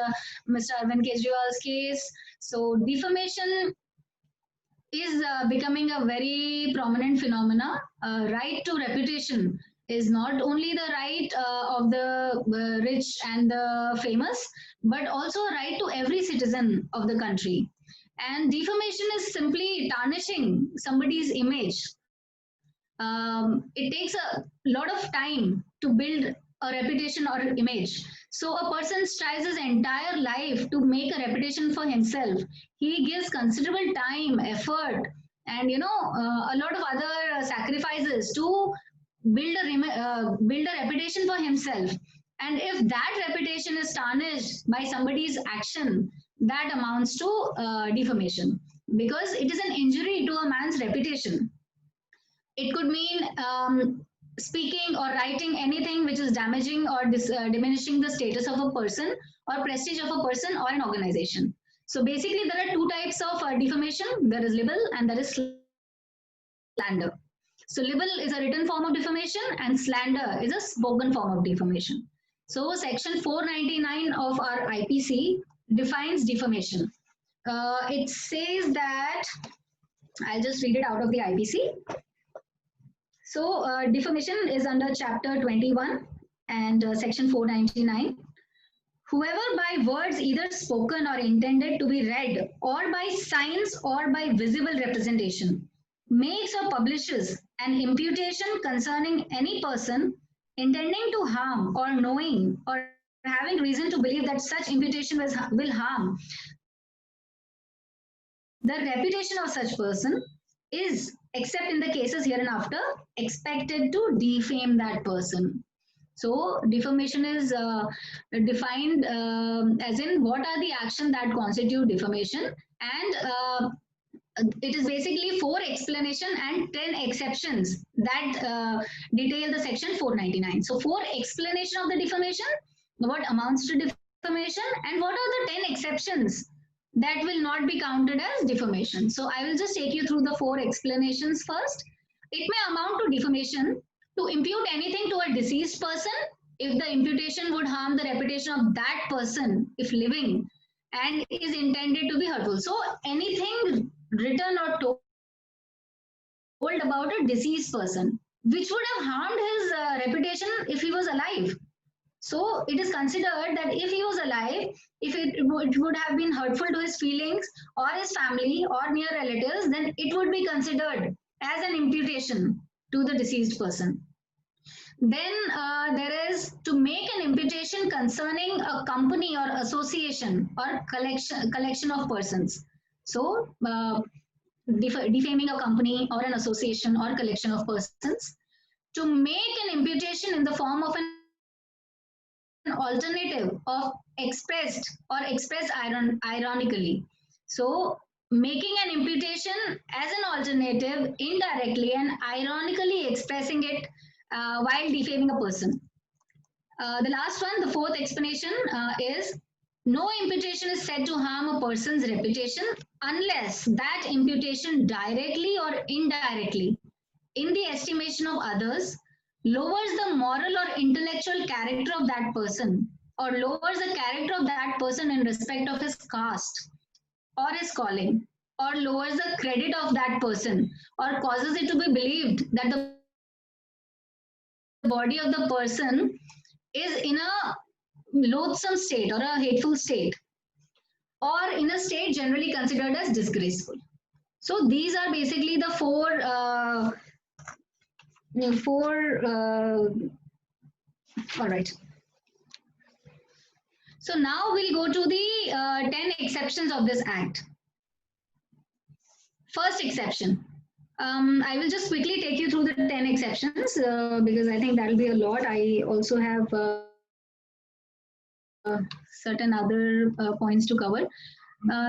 Mr. Arvind Kejriwal's case. So defamation is becoming a very prominent phenomena. Right to reputation is not only the right of the rich and the famous, but also a right to every citizen of the country. And defamation is simply tarnishing somebody's image. It takes a lot of time to build a reputation or image. So a person strives his entire life to make a reputation for himself. He gives considerable time, effort, and a lot of other sacrifices to build a reputation for himself. And if that reputation is tarnished by somebody's action, that amounts to defamation, because it is an injury to a man's reputation. It could mean speaking or writing anything which is damaging or diminishing the status of a person or prestige of a person or an organization. So basically, there are two types of defamation. There is libel and there is slander. So libel is a written form of defamation and slander is a spoken form of defamation. So section 499 of our IPC defines defamation. It says that, I'll just read it out of the IPC. So defamation is under chapter 21 and section 499. Whoever by words either spoken or intended to be read or by signs or by visible representation makes or publishes an imputation concerning any person intending to harm or knowing or having reason to believe that such imputation will harm the reputation of such person is, except in the cases hereinafter, expected to defame that person. So defamation is defined as in what are the actions that constitute defamation, and it is basically 4 explanations and 10 exceptions that detail the section 499. So 4 explanations of the defamation, what amounts to defamation, and what are the 10 exceptions that will not be counted as defamation. So I will just take you through the 4 explanations first. It may amount to defamation to impute anything to a deceased person if the imputation would harm the reputation of that person if living and is intended to be hurtful. So anything written or told about a deceased person which would have harmed his reputation if he was alive. So it is considered that if he was alive, if it would have been hurtful to his feelings or his family or near relatives, then it would be considered as an imputation to the deceased person. Then there is to make an imputation concerning a company or association or collection of persons. So defaming a company or an association or collection of persons. To make an imputation in the form of an alternative of expressed ironically. So making an imputation as an alternative indirectly and ironically expressing it while defaming a person. The last one, the 4th explanation is no imputation is said to harm a person's reputation unless that imputation directly or indirectly in the estimation of others lowers the moral or intellectual character of that person or lowers the character of that person in respect of his caste or his calling or lowers the credit of that person or causes it to be believed that the body of the person is in a loathsome state or a hateful state or in a state generally considered as disgraceful. So these are basically the all right. So now we'll go to the 10 exceptions of this act. First exception. I will just quickly take you through the 10 exceptions because I think that'll be a lot. I also have certain other points to cover.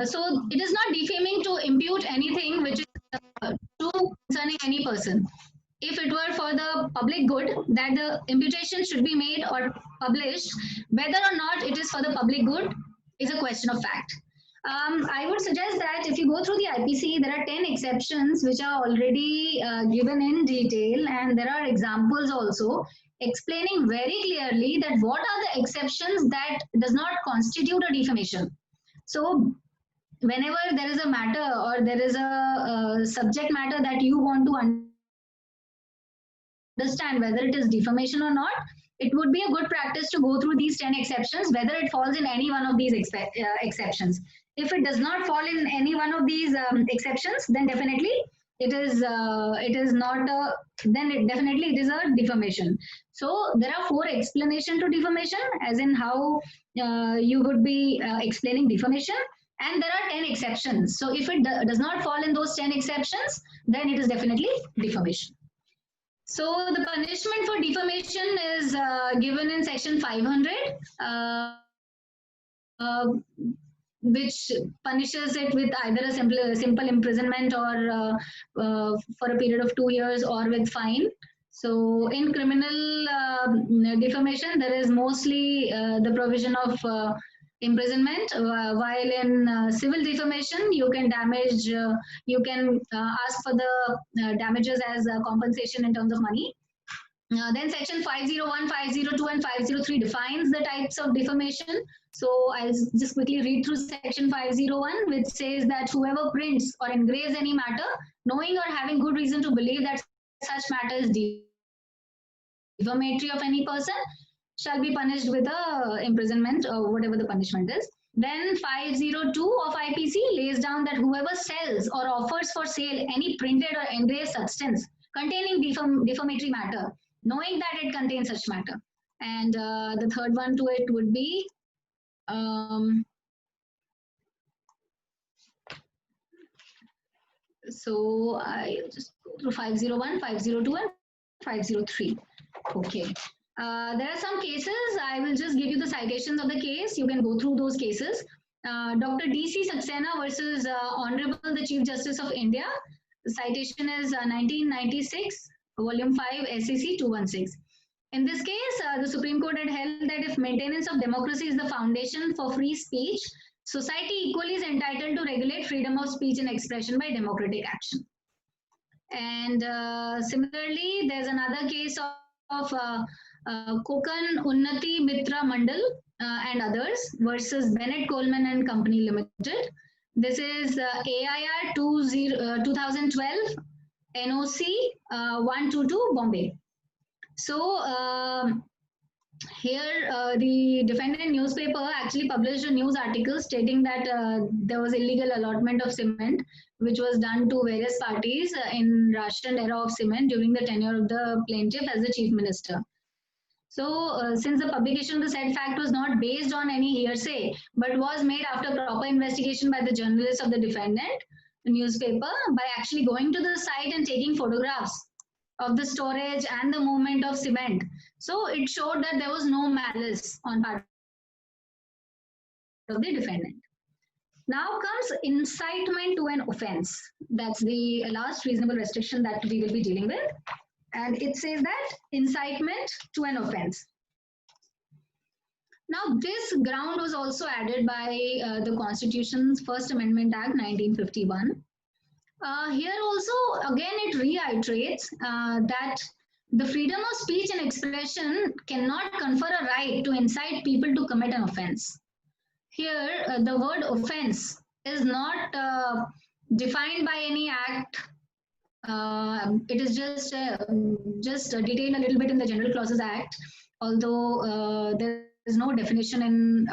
So it is not defaming to impute anything which is true concerning any person. If it were for the public good, that the imputation should be made or published, whether or not it is for the public good is a question of fact. I would suggest that if you go through the IPC, there are 10 exceptions which are already given in detail, and there are examples also explaining very clearly that what are the exceptions that does not constitute a defamation. So whenever there is a matter or there is a subject matter that you want to understand whether it is defamation or not, it would be a good practice to go through these 10 exceptions, whether it falls in any one of these exceptions. If it does not fall in any one of these exceptions, then definitely it is not a, then it definitely it is a defamation. So there are 4 explanations to defamation, as in how you would be explaining defamation, and there are 10 exceptions. So if it does not fall in those 10 exceptions, then it is definitely defamation. So the punishment for defamation is given in section 500, which punishes it with either a simple imprisonment or for a period of 2 years or with fine. So in criminal defamation, there is mostly the provision of imprisonment, while in civil defamation, you can damage, you can ask for the damages as compensation in terms of money. Then section 501, 502 and 503 defines the types of defamation. So I'll just quickly read through section 501, which says that whoever prints or engraves any matter, knowing or having good reason to believe that such matter is defamatory of any person, shall be punished with imprisonment or whatever the punishment is. Then 502 of IPC lays down that whoever sells or offers for sale any printed or engraved substance containing defamatory matter, knowing that it contains such matter. And the third one to it would be so I just go through 501, 502 and 503. Okay. There are some cases. I will just give you the citations of the case. You can go through those cases. Dr. D.C. Saxena versus Honorable the Chief Justice of India. The citation is 1996, Volume 5, SEC 216. In this case, the Supreme Court had held that if maintenance of democracy is the foundation for free speech, society equally is entitled to regulate freedom of speech and expression by democratic action. And similarly, there's another case of Kokan Unnati Mitra Mandal and others versus Bennett Coleman and Company Limited. This is AIR 2012 NOC 122 Bombay. So here the defendant newspaper actually published a news article stating that there was illegal allotment of cement which was done to various parties in Russian era of cement during the tenure of the plaintiff as the chief minister. So since the publication of the said fact was not based on any hearsay but was made after proper investigation by the journalists of the defendant, the newspaper, by actually going to the site and taking photographs of the storage and the movement of cement. So it showed that there was no malice on part of the defendant. Now comes incitement to an offense. That's the last reasonable restriction that we will be dealing with. And it says that incitement to an offense. Now this ground was also added by the Constitution's First Amendment Act 1951. Here also, again, it reiterates that the freedom of speech and expression cannot confer a right to incite people to commit an offense. Here, the word offense is not defined by any act. It is just detailed a little bit in the General Clauses Act, although there is no definition in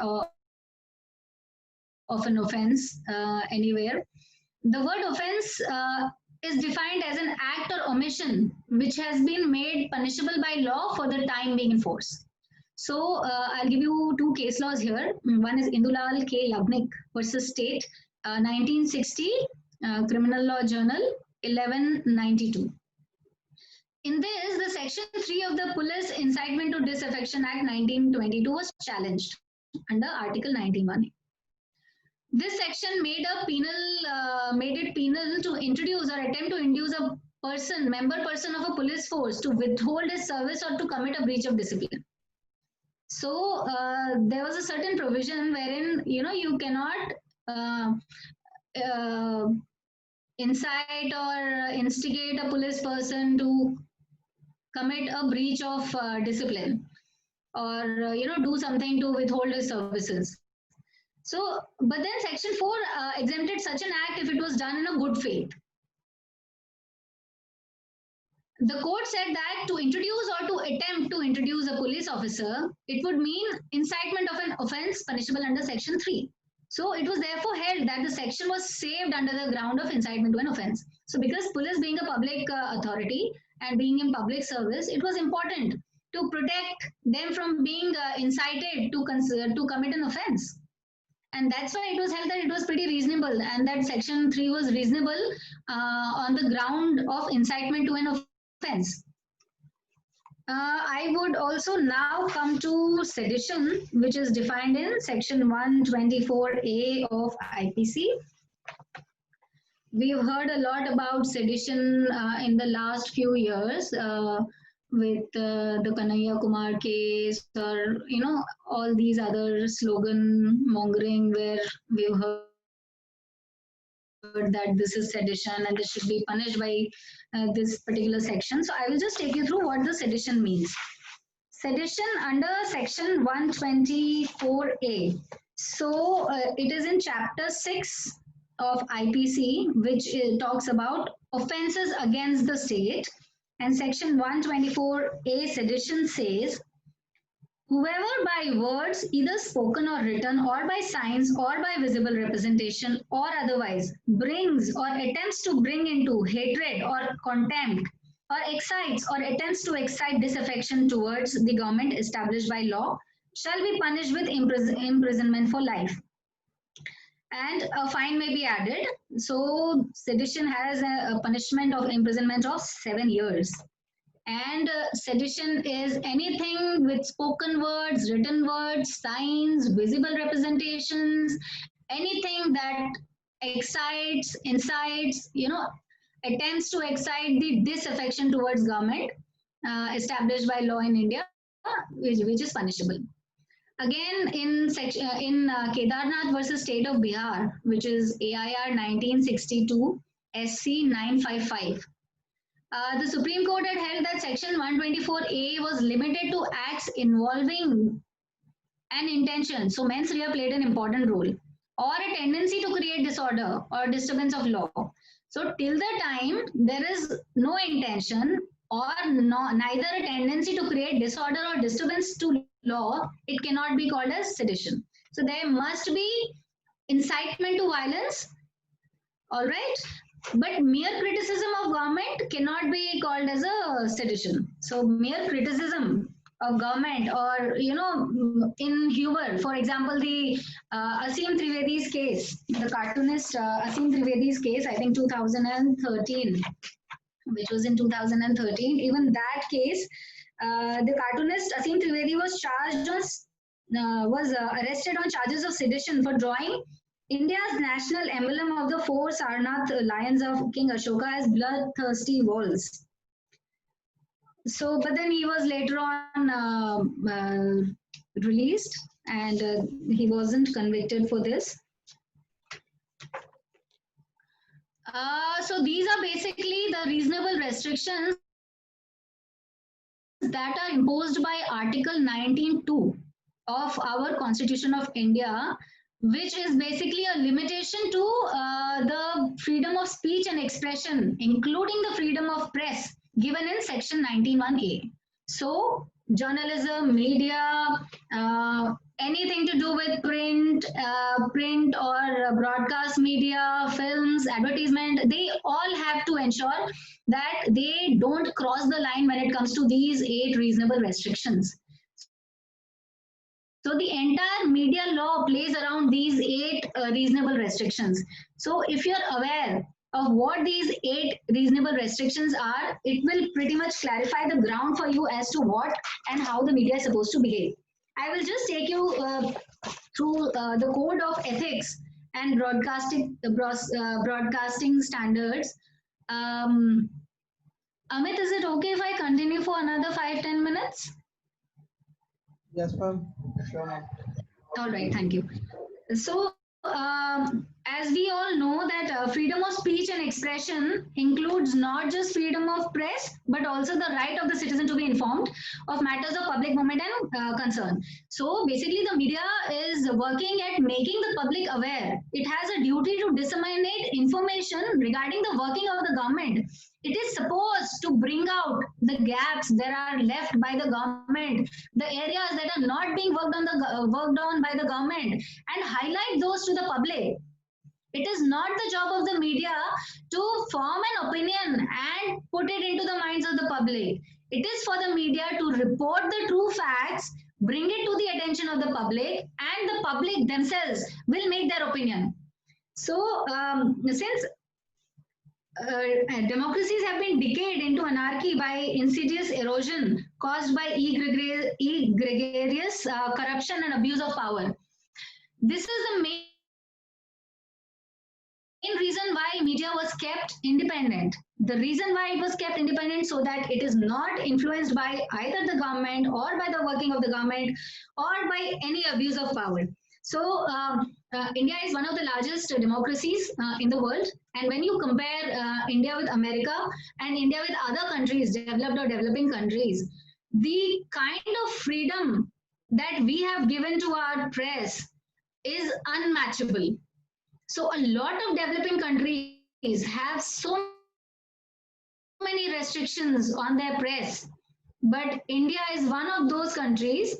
of an offense anywhere. The word offense is defined as an act or omission which has been made punishable by law for the time being in force. So I'll give you two case laws here. One is Indulal K. Yagnik versus State, 1960, Criminal Law Journal, 1192. In this, the Section 3 of the Police Incitement to Disaffection Act 1922 was challenged under Article 19(1). This section made it penal to introduce or attempt to induce a member person of a police force to withhold his service or to commit a breach of discipline. So there was a certain provision wherein you cannot incite or instigate a police person to commit a breach of discipline or do something to withhold his services. So, but then Section 4 exempted such an act if it was done in a good faith. The court said that to introduce or to attempt to introduce a police officer, it would mean incitement of an offense punishable under Section 3. So it was therefore held that the section was saved under the ground of incitement to an offense. So because police being a public authority and being in public service, it was important to protect them from being incited to commit an offense. And that's why it was held that it was pretty reasonable and that Section 3 was reasonable on the ground of incitement to an offense. I would also now come to sedition, which is defined in Section 124A of IPC. We've heard a lot about sedition in the last few years with the Kanhaiya Kumar case or, all these other slogan mongering where we've heard that this is sedition and this should be punished by this particular section. So I will just take you through what the sedition means. Sedition under Section 124A. So it is in Chapter 6 of IPC, which talks about offenses against the state. And Section 124A sedition says, whoever by words, either spoken or written, or by signs, or by visible representation, or otherwise, brings or attempts to bring into hatred or contempt, or excites or attempts to excite disaffection towards the government established by law, shall be punished with imprisonment for life. And a fine may be added. So sedition has a punishment of imprisonment of 7 years. And sedition is anything with spoken words, written words, signs, visible representations, anything that excites, incites, attempts to excite the disaffection towards government established by law in India, which is punishable. Again, in Kedarnath versus State of Bihar, which is AIR 1962 SC 955. The Supreme Court had held that Section 124A was limited to acts involving an intention, so mens rea played an important role, or a tendency to create disorder or disturbance of law. So till the time there is no intention or neither a tendency to create disorder or disturbance to law, it cannot be called as sedition. So there must be incitement to violence, all right? But mere criticism of government cannot be called as a sedition. So mere criticism of government or, in humor, for example, the Asim Trivedi's case, the cartoonist Asim Trivedi's case, I think 2013, which was in 2013, even that case, the cartoonist Asim Trivedi was arrested on charges of sedition for drawing India's national emblem of the 4 Sarnath lions of King Ashoka as bloodthirsty wolves. So, but then he was later on released and he wasn't convicted for this. So these are basically the reasonable restrictions that are imposed by Article 19(2) of our Constitution of India, which is basically a limitation to the freedom of speech and expression, including the freedom of press given in Section 19(1)A. So journalism, media, anything to do with print or broadcast media, films, advertisement, they all have to ensure that they don't cross the line when it comes to these 8 reasonable restrictions. So the entire media law plays around these 8 reasonable restrictions. So if you're aware of what these 8 reasonable restrictions are, it will pretty much clarify the ground for you as to what and how the media is supposed to behave. I will just take you through the code of ethics and broadcasting standards. Amit, is it okay if I continue for another 5-10 minutes? Yes, ma'am. Sure, ma'am. All right, thank you. So, as we all know that freedom of speech and expression includes not just freedom of press, but also the right of the citizen to be informed of matters of public moment and concern. So basically the media is working at making the public aware. It has a duty to disseminate information regarding the working of the government. It is supposed to bring out the gaps that are left by the government, the areas that are not being worked on by the government, and highlight those to the public. It is not the job of the media to form an opinion and put it into the minds of the public. It is for the media to report the true facts, bring it to the attention of the public, and the public themselves will make their opinion. So, since democracies have been decayed into anarchy by insidious erosion caused by egregious corruption and abuse of power. This is the main reason why media was kept independent. The reason why it was kept independent so that it is not influenced by either the government or by the working of the government or by any abuse of power. So India is one of the largest democracies in the world. And when you compare India with America and India with other countries, developed or developing countries, the kind of freedom that we have given to our press is unmatchable. So a lot of developing countries have so many restrictions on their press, but India is one of those countries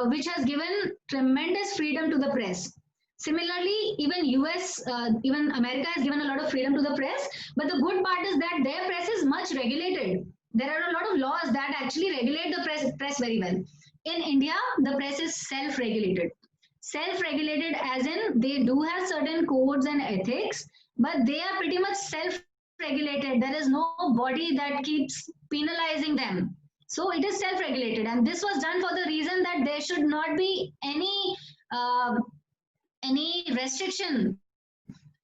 which has given tremendous freedom to the press. Similarly, even even America has given a lot of freedom to the press, but the good part is that their press is much regulated. There are a lot of laws that actually regulate the press very well. In India, the press is self-regulated. Self-regulated as in they do have certain codes and ethics, but they are pretty much self-regulated. There is no body that keeps penalizing them. So it is self-regulated, and this was done for the reason that there should not be any restriction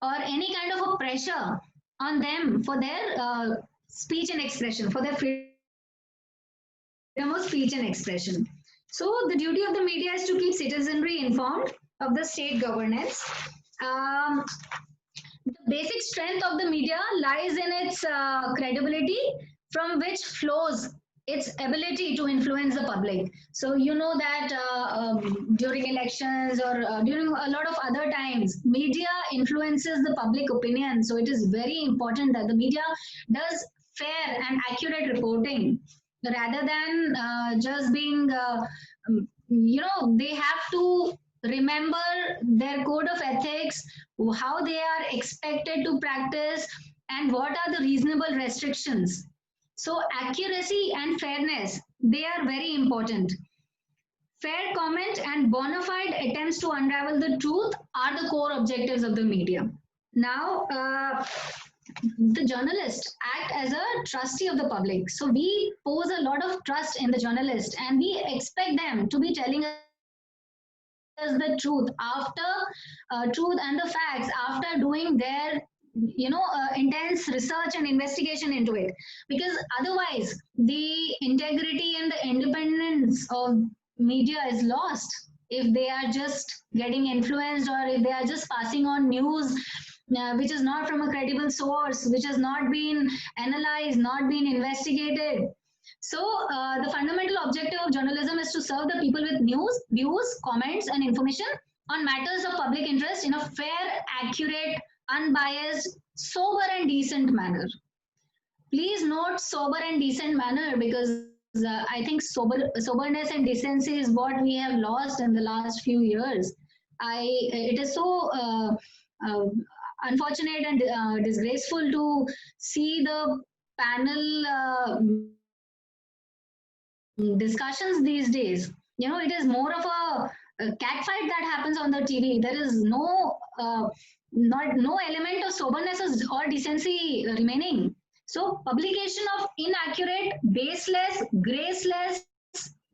or any kind of a pressure on them for their speech and expression, for their freedom of speech and expression. So the duty of the media is to keep citizenry informed of the state governance. The basic strength of the media lies in its credibility, from which flows its ability to influence the public. So you know that during elections or during a lot of other times, media influences the public opinion. So it is very important that the media does fair and accurate reporting rather than just being, they have to remember their code of ethics, how they are expected to practice, and what are the reasonable restrictions. So accuracy and fairness, they are very important. Fair comment and bona fide attempts to unravel the truth are the core objectives of the media. Now, the journalists act as a trustee of the public. So we pose a lot of trust in the journalist, and we expect them to be telling us the truth truth and the facts after doing their intense research and investigation into it, because otherwise the integrity and the independence of media is lost if they are just getting influenced, or if they are just passing on news which is not from a credible source, which has not been analyzed, not been investigated. So the fundamental objective of journalism is to serve the people with news, views, comments, and information on matters of public interest in a fair, accurate, unbiased, sober and decent manner. Please note sober and decent manner, because I think soberness and decency is what we have lost in the last few years. It is so uh, unfortunate and disgraceful to see the panel discussions these days. You know, it is more of a cat fight that happens on the TV. There is no no element of soberness or decency remaining. So publication of inaccurate, baseless, graceless,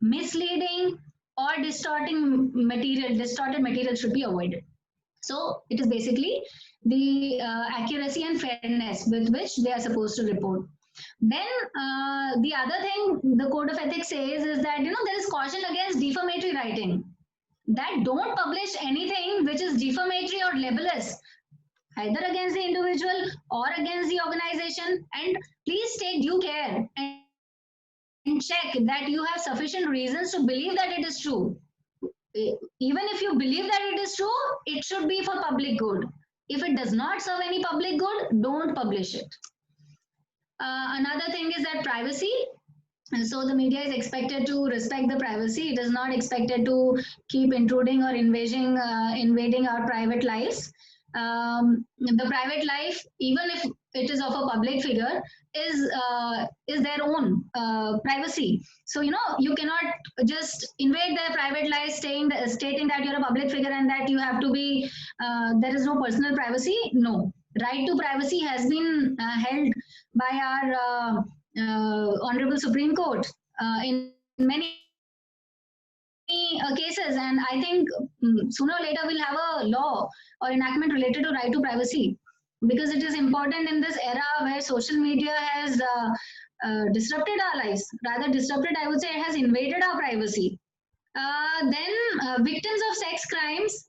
misleading, or distorted material should be avoided. So it is basically the accuracy and fairness with which they are supposed to report. Then the other thing the code of ethics says is that, you know, there is caution against defamatory writing, that don't publish anything which is defamatory or libelous either against the individual or against the organization, and please take due care and check that you have sufficient reasons to believe that it is true. Even if you believe that it is true, it should be for public good. If it does not serve any public good, don't publish it. Another thing is that privacy. And so the media is expected to respect the privacy. It is not expected to keep intruding or invading our private lives. The private life, even if it is of a public figure, is their own privacy. So, you know, you cannot just invade their private life stating that you're a public figure and that you have to be, there is no personal privacy. No. Right to privacy has been held by our Honorable Supreme Court in many cases, and I think sooner or later we'll have a law or enactment related to right to privacy, because it is important in this era where social media has disrupted our lives. Rather disrupted, I would say it has invaded our privacy. Then victims of sex crimes,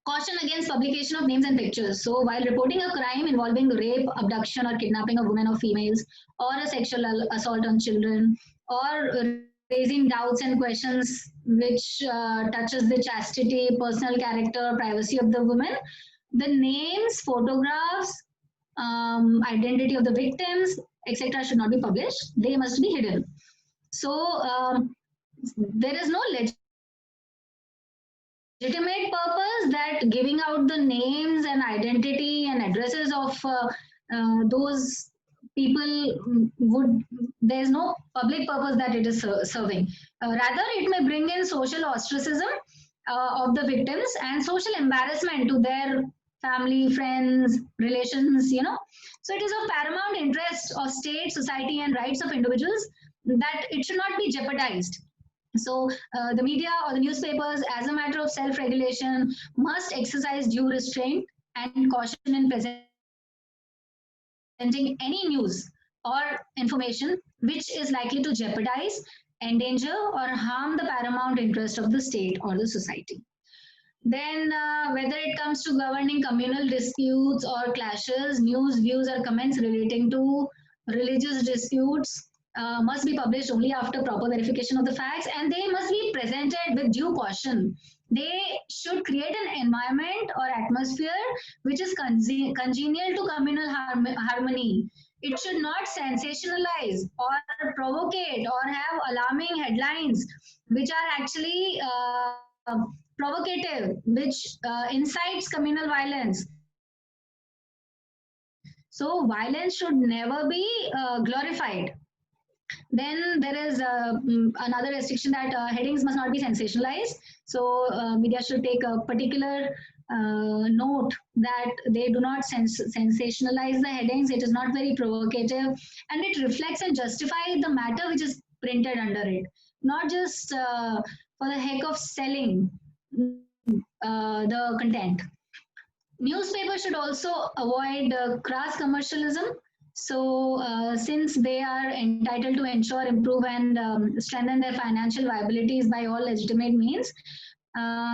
caution against publication of names and pictures. So while reporting a crime involving rape, abduction, or kidnapping of women or females, or a sexual assault on children, or raising doubts and questions which touches the chastity, personal character, privacy of the woman, the names, photographs, identity of the victims, etc. should not be published. They must be hidden. So there is no legitimate purpose that giving out the names and identity and addresses of those people there's no public purpose that it is serving. Rather, it may bring in social ostracism of the victims and social embarrassment to their family, friends, relations, you know. So it is of paramount interest of state, society, and rights of individuals that it should not be jeopardized. So the media or the newspapers, as a matter of self-regulation, must exercise due restraint and caution in presenting any news or information which is likely to jeopardize, endanger, or harm the paramount interest of the state or the society. Then whether it comes to governing communal disputes or clashes, news, views, or comments relating to religious disputes must be published only after proper verification of the facts, and they must be presented with due caution. They should create an environment or atmosphere which is congenial to communal harmony. It should not sensationalize or provocate or have alarming headlines which are actually provocative, which incites communal violence. So violence should never be glorified. Then there is another restriction that headings must not be sensationalized. So media should take a particular note that they do not sensationalize the headings. It is not very provocative, and it reflects and justifies the matter which is printed under it, not just for the heck of selling the content. Newspapers should also avoid crass commercialism. So since they are entitled to ensure, improve, and strengthen their financial viabilities by all legitimate means,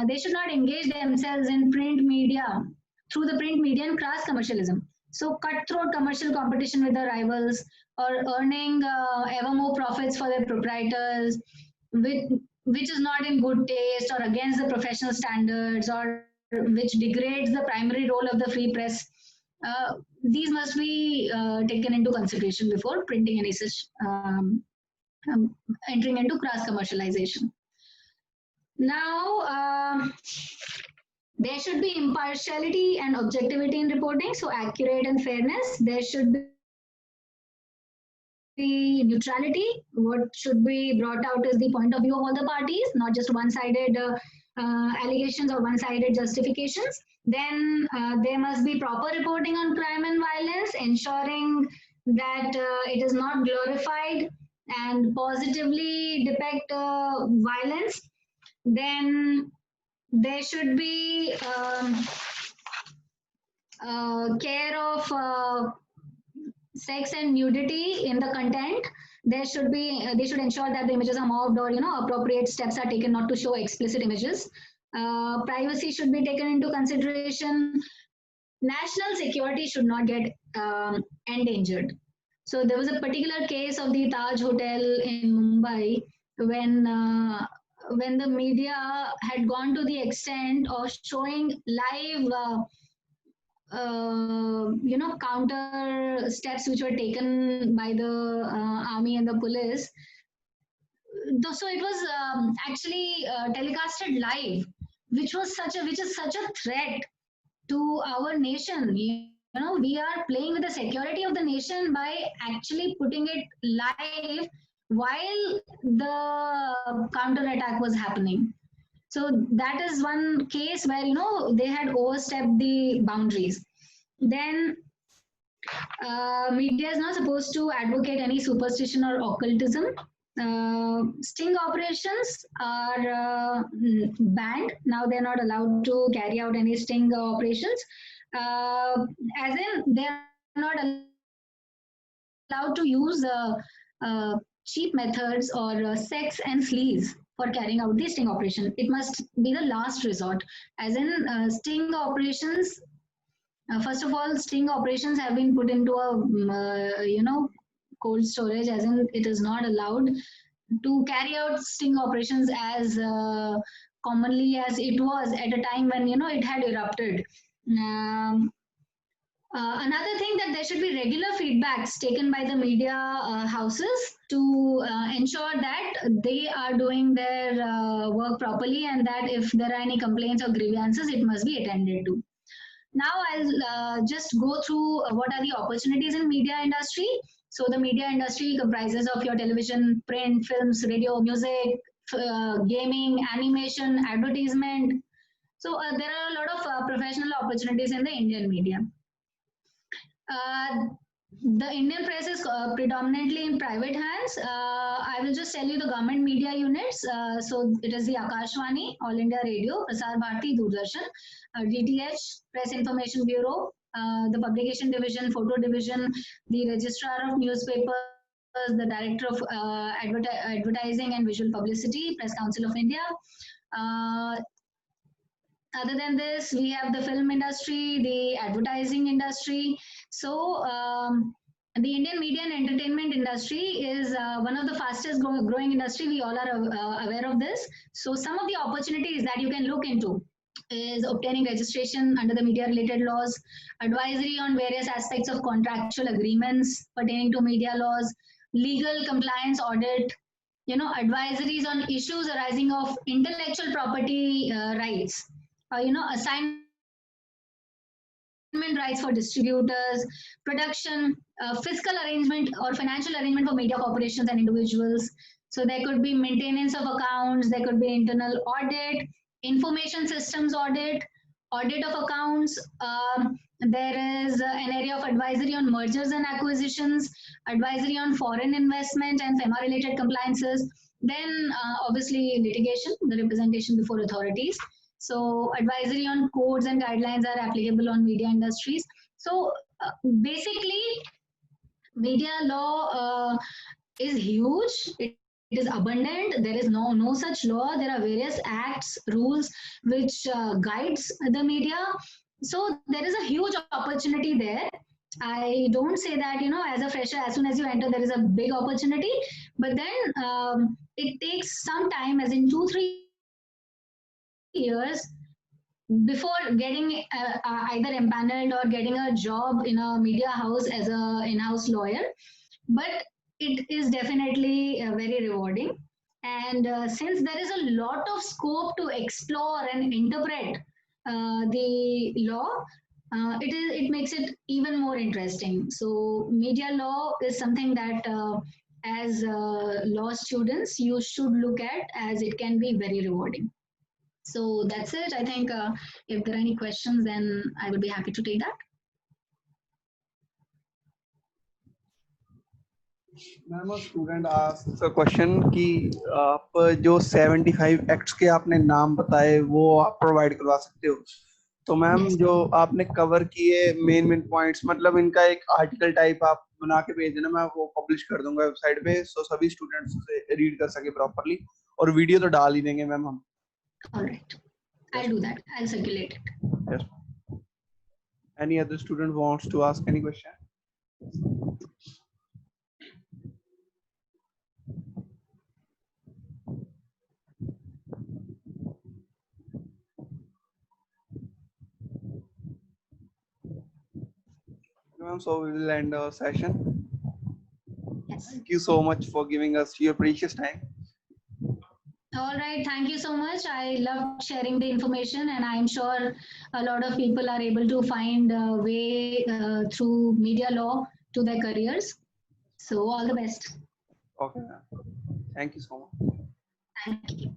they should not engage themselves in print media through the print media and crass commercialism. So cutthroat commercial competition with the rivals, or earning ever more profits for their proprietors, which is not in good taste or against the professional standards, or which degrades the primary role of the free press. these must be taken into consideration before printing any such entering into cross commercialization. Now, there should be impartiality and objectivity in reporting, so accurate and fairness. There should be neutrality. What should be brought out is the point of view of all the parties, not just one-sided allegations or one-sided justifications. Then there must be proper reporting on crime and violence, ensuring that it is not glorified and positively depict violence. Then there should be care of sex and nudity in the content. There should be they should ensure that the images are mocked, or appropriate steps are taken not to show explicit images. Privacy should be taken into consideration. National security should not get endangered. So there was a particular case of the Taj Hotel in Mumbai when the media had gone to the extent of showing live counter steps which were taken by the army and the police. So it was actually telecasted live, which is such a threat to our nation. We are playing with the security of the nation by actually putting it live while the counter attack was happening. So that is one case where they had overstepped the boundaries. Then media is not supposed to advocate any superstition or occultism. Sting operations are banned. Now they're not allowed to carry out any sting operations. As in, they're not allowed to use cheap methods or sex and sleaze for carrying out the sting operation. It must be the last resort. As in, sting operations, first of all, sting operations have been put into a cold storage, as in it is not allowed to carry out sting operations as commonly as it was at a time when it had erupted. Another thing, that there should be regular feedbacks taken by the media houses to ensure that they are doing their work properly, and that if there are any complaints or grievances, it must be attended to. Now I'll just go through what are the opportunities in media industry. So the media industry comprises of your television, print, films, radio, music, gaming, animation, advertisement. So there are a lot of professional opportunities in the Indian media. The Indian press is predominantly in private hands. I will just tell you the government media units. So it is the Akashvani, All India Radio, Prasar Bharati, Doordarshan, DTH, Press Information Bureau, the Publication Division, Photo Division, the Registrar of Newspapers, the Director of Advertising and Visual Publicity, Press Council of India. Other than this, we have the film industry, the advertising industry. So the Indian media and entertainment industry is one of the fastest growing industry. We all are aware of this. So some of the opportunities that you can look into is obtaining registration under the media related laws, advisory on various aspects of contractual agreements pertaining to media laws, legal compliance audit, advisories on issues arising of intellectual property rights, assignment rights for distributors, production, fiscal arrangement or financial arrangement for media corporations and individuals. So there could be maintenance of accounts, there could be internal audit, information systems audit, audit of accounts. There is an area of advisory on mergers and acquisitions, advisory on foreign investment and FEMA related compliances. Then obviously litigation, the representation before authorities. So advisory on codes and guidelines are applicable on media industries. So basically, media law is huge. It is abundant. There is no such law. There are various acts, rules which guides the media. So there is a huge opportunity there. I don't say that, as a fresher, as soon as you enter, there is a big opportunity. But then it takes some time, as in 2-3 years, before getting either empaneled or getting a job in a media house as a in-house lawyer, but it is definitely very rewarding. And since there is a lot of scope to explore and interpret the law, it makes it even more interesting. So media law is something that as law students you should look at, as it can be very rewarding. So that's it. I think if there are any questions, then I would be happy to take that. Ma'am a student asks a question कि आप जो 75 acts के आपने नाम बताए वो आप provide करवा सकते हो? तो मैम Yes. जो आपने कवर किए मेन पॉइंट्स, मतलब इनका एक आर्टिकल टाइप आप बना के भेज देना, मैं वो पब्लिश कर दूंगा वेबसाइट पे, सो सभी स्टूडेंट्स उसे रीड कर सके प्रॉपर्ली, और वीडियो तो डाल ही देंगे मैम हम. All right. I'll do that. I'll circulate it. Yes. Any other student wants to ask any question? So we will end our session. Yes. Thank you so much for giving us your precious time. All right. Thank you so much. I love sharing the information, and I'm sure a lot of people are able to find a way through media law to their careers. So all the best. Okay. Thank you so much. Thank you.